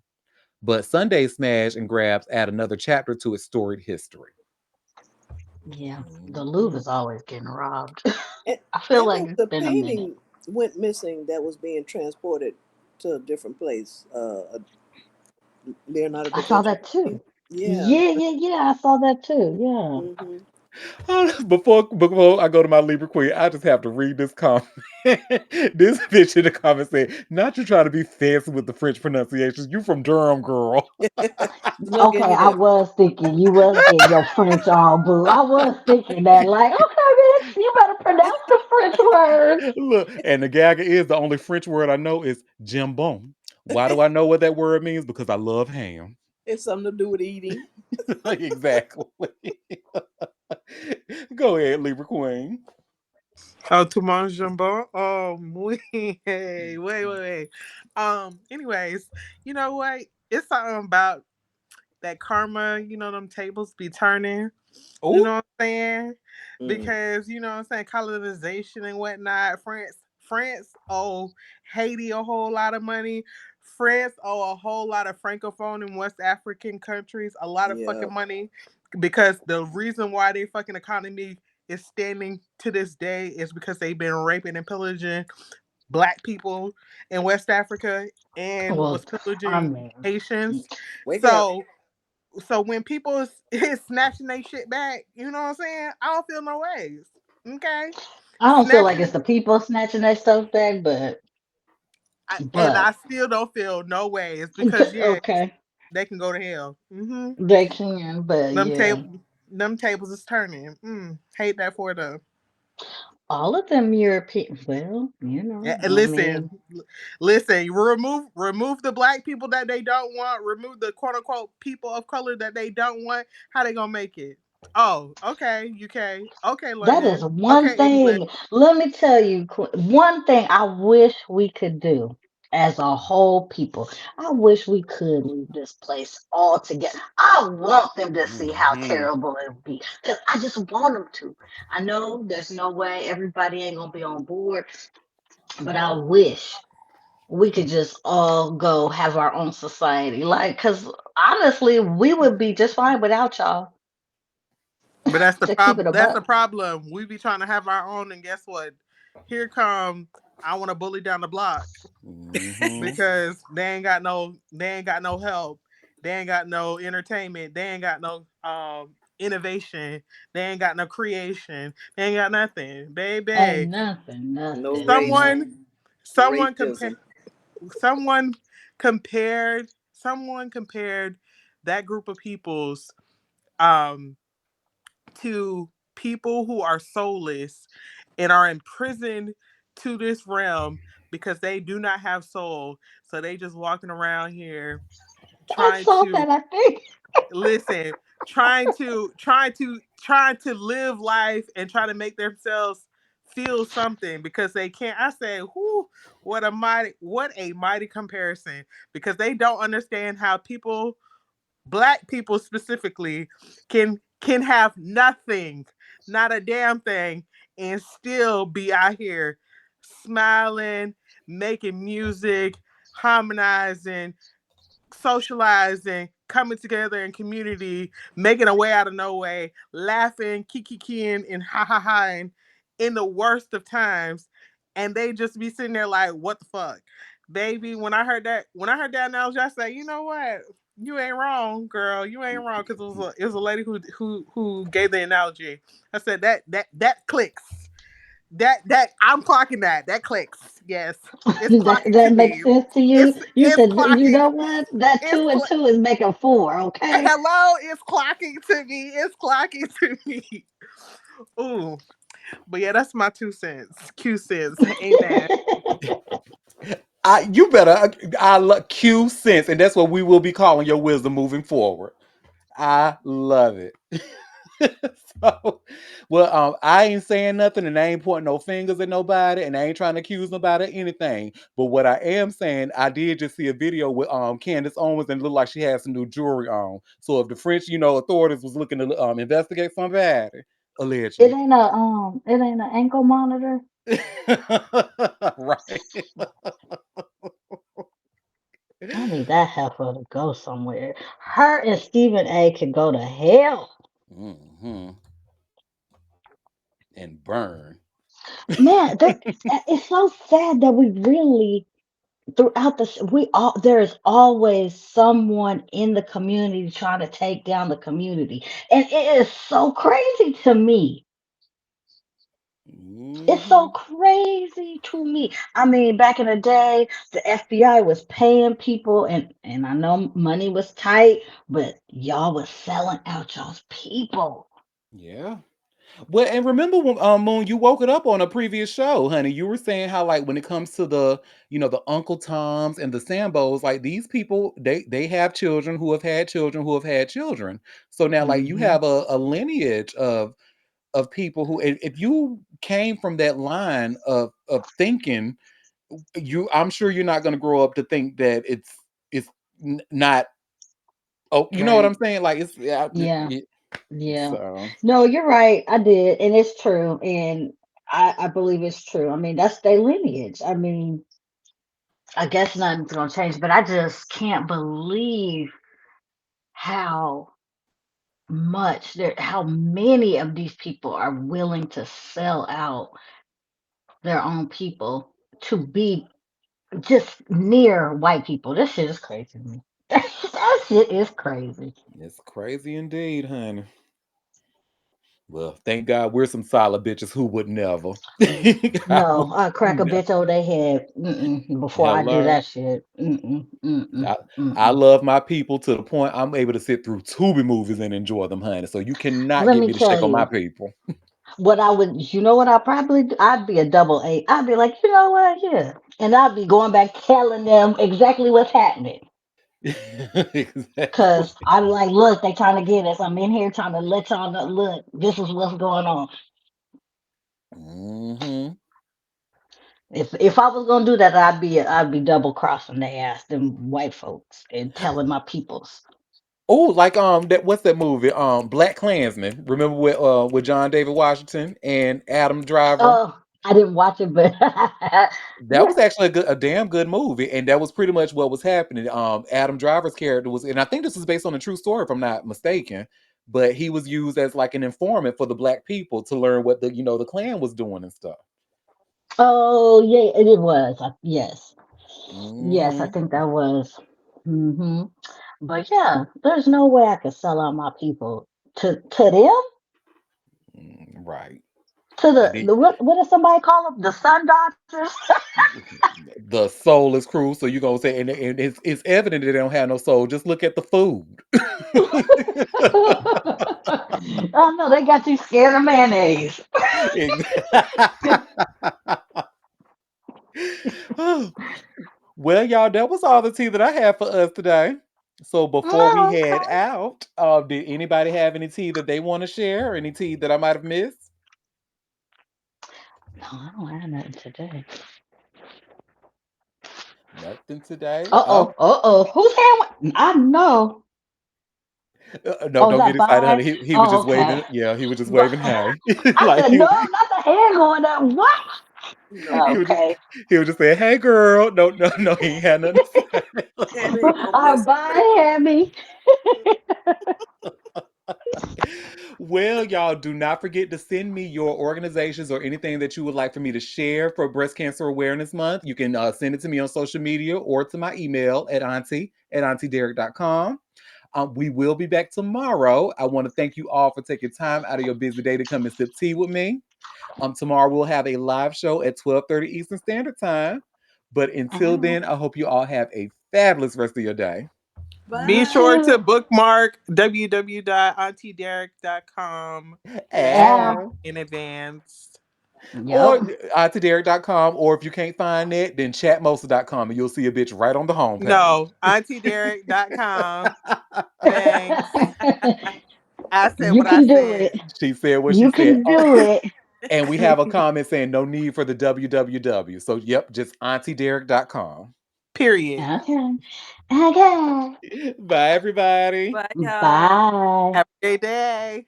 But Sunday's smash and grabs add another chapter to its storied history. Yeah, the Louvre Mhm. is always getting robbed. And, I feel and like it's the been a minute. painting went missing that was being transported to a different place. Leonardo I da saw Vinci that too. painting. Yeah. Yeah, yeah, yeah. I saw that too. Yeah. Hmm. Before I go to my Libra Queen, I just have to read this comment. This bitch in the comment said, "Not you trying to be fancy with the French pronunciations. You from Durham, girl." Look at Okay, I here. was thinking you was getting your French on, boo. I was thinking that, like, okay, bitch, you better pronounce the French words. Look, and the Gaga is the only French word I know is jambon. Why do I know what that word means? Because I love ham. It's something to do with eating. Exactly. Go ahead, Libra Queen. Oh, to mon jambon. Oh, wait. Anyways, you know what? It's something about that karma. Them tables be turning. You Oh, know what I'm saying? Mm, Because what I'm saying, colonization and whatnot. France owe Haiti a whole lot of money. France owe a whole lot of francophone and West African countries a lot of yeah. fucking money because the reason why their fucking economy is standing to this day is because they've been raping and pillaging black people in West Africa and Well, was I pillaging mean, Haitians. Wake up. So when people is snatching their shit back, you know what I'm saying? I don't feel no ways. Okay, I don't feel like snatching it's it, the people snatching their stuff back, and but I still don't feel no ways because yeah, okay, they can go to hell. they can, but Them yeah, table, them tables is turning. Hate that for them. all of them European. Well, And I mean, listen. Remove the black people that they don't want. Remove the quote unquote people of color that they don't want. How they gonna make it? Oh, okay, UK. Okay, that is London. one Okay, England. thing. Let me tell you, one thing I wish we could do as a whole people. I wish we could leave this place all together. I want them to see how hmm terrible it would be because I just want them to. I know there's no way everybody ain't gonna be on board, but I wish we could just all go have our own society. Like, because honestly, we would be just fine without y'all But that's the to keep it problem. a That's the buck. problem. We be trying to have our own, and guess what? Here come I want to bully down the block hmm because they ain't got no help. They ain't got no entertainment. They ain't got no innovation. They ain't got no creation. They ain't got nothing, Ain't baby. nothing, No nothing, race, Someone, nothing. someone racism. compared, someone someone compared that group of peoples um to people who are soulless and are imprisoned to this realm because they do not have soul. So they just walking around here I trying saw to that, I think. listen, trying to live life and try to make themselves feel something because they can't. I say, whoo, what a mighty comparison, because they don't understand how people, black people specifically, can have nothing, not a damn thing, and still be out here smiling, making music, harmonizing, socializing, coming together in community, making a way out of no way, laughing, kikiing, and ha ha ha, and in the worst of times, and they just be sitting there like, "What the fuck, baby?" When I heard that analogy, I said, "You know what? You ain't wrong, girl. You ain't wrong." Because it was a lady who gave the analogy. I said that clicks. That I'm clocking that. That clicks. Yes, it's that clocking to that makes me. sense to you. You It's said, you clocking. know what? That It's two and cl- two is making four. Okay. Hello, it's clocking to me. It's clocking to me. Ooh, but yeah, that's my 2 cents. Q cents. Amen. You better. I love Q sense, and that's what we will be calling your wisdom moving forward. I love it. So, well, I ain't saying nothing, and I ain't pointing no fingers at nobody, and I ain't trying to accuse nobody of anything. But what I am saying, I did just see a video with Candace Owens, and it looked like she had some new jewelry on. So if the French, authorities was looking to investigate somebody, allegedly, It ain't an ankle monitor. right? I need that heifer to go somewhere. Her and Stephen A can go to hell. Hmm. And burn. Man, it's so sad that we really throughout we all there is always someone in the community trying to take down the community, and it is so crazy to me. It's so Hmm. crazy to me. I mean, back in the day, the FBI was paying people, and I know money was tight, but y'all was selling out y'all's people. Yeah. Well, and remember when Moon, you woke it up on a previous show, honey. You were saying how like when it comes to the Uncle Toms and the Sambos, like these people, they have children who have had children who have had children. So now like you Hmm. have a lineage of people who if you came from that line of thinking, I'm sure you're not gonna grow up to think that it's not, oh, you know what I'm Right. saying? Like it's yeah, Yeah. Yeah. so No, you're right. I did, and it's true, and I believe it's true. I mean, that's their lineage. I mean, I guess nothing's gonna change, but I just can't believe how how many of these people are willing to sell out their own people to be just near white people. This shit is crazy to me. That shit is crazy. it's crazy indeed, honey. Well, thank God we're some solid bitches who would never. I No, would I crack a never. bitch over their head before I do Hello. that shit. I, I Mm-mm. love my people to the point I'm able to sit through Tubi movies and enjoy them, honey. So you cannot Let get me me to tell shake on my you people. what I would. You know what I probably do? I'd be a double A. I'd be like, you know what? Yeah, and I'd be going back telling them exactly what's happening. Cause Exactly. I'm like, look, they trying to get us. I'm in here trying to let y'all know. Look, this is what's going on. Hmm. If I was gonna do that, I'd be double crossing their ass, them white folks, and telling my peoples. Oh, like that what's that movie? Black Klansman. Remember with John David Washington and Adam Driver? Oh, I didn't watch it, but That yeah. was actually a damn good movie, and that was pretty much what was happening. Adam Driver's character was, and I think this is based on a true story, if I'm not mistaken. But he was used as like an informant for the black people to learn what the Klan was doing and stuff. Oh, yeah, it was. Yes, yes, I Hmm. think that was. Hmm. But yeah, there's no way I could sell out my people to them. Right. To And then what does somebody call them? The sun dodgers. the soul is cruel, so you're gonna say, and it's evident that they don't have no soul. Just look at the food. Oh no, they got you scared of mayonnaise. Well, y'all, that was all the tea that I have for us today. So before we Oh, head okay. out, did anybody have any tea that they want to share? Or any tea that I might have missed? No, I don't have nothing today. Nothing today. Uh oh, Whose hand? I know. No, Oh, is don't get that excited, bye? honey. He was Oh, just okay. waving. Yeah, he was just But waving hey. I like said, no, not the hand going up. What? he was just Okay. he was just saying, "Hey, girl." No, no, no. He ain't had nothing to say. And ain't gonna miss a trick. Bye, Hammy. Well, y'all, do not forget to send me your organizations or anything that you would like for me to share for Breast Cancer Awareness Month. You can send it to me on social media or to my email at auntie@auntiederek.com. We will be back tomorrow. I want to thank you all for taking time out of your busy day to come and sip tea with me. Tomorrow we'll have a live show at 12:30 Eastern Standard Time. But until then, I hope you all have a fabulous rest of your day. Be You Bye. sure to too. bookmark www.auntiederek.com Yeah. And in advance. or Yep. auntiederek.com, or if you can't find it, then chatmosa.com and you'll see a bitch right on the homepage. No, auntiederek.com. Thanks. I said You what I can do it. said. She said what she You said. can Oh, do it. and we have a comment saying no need for the www. So, yep, just auntiederek.com. Period. Okay. Okay. Bye, everybody. Bye, y'all. Bye. Have a great day.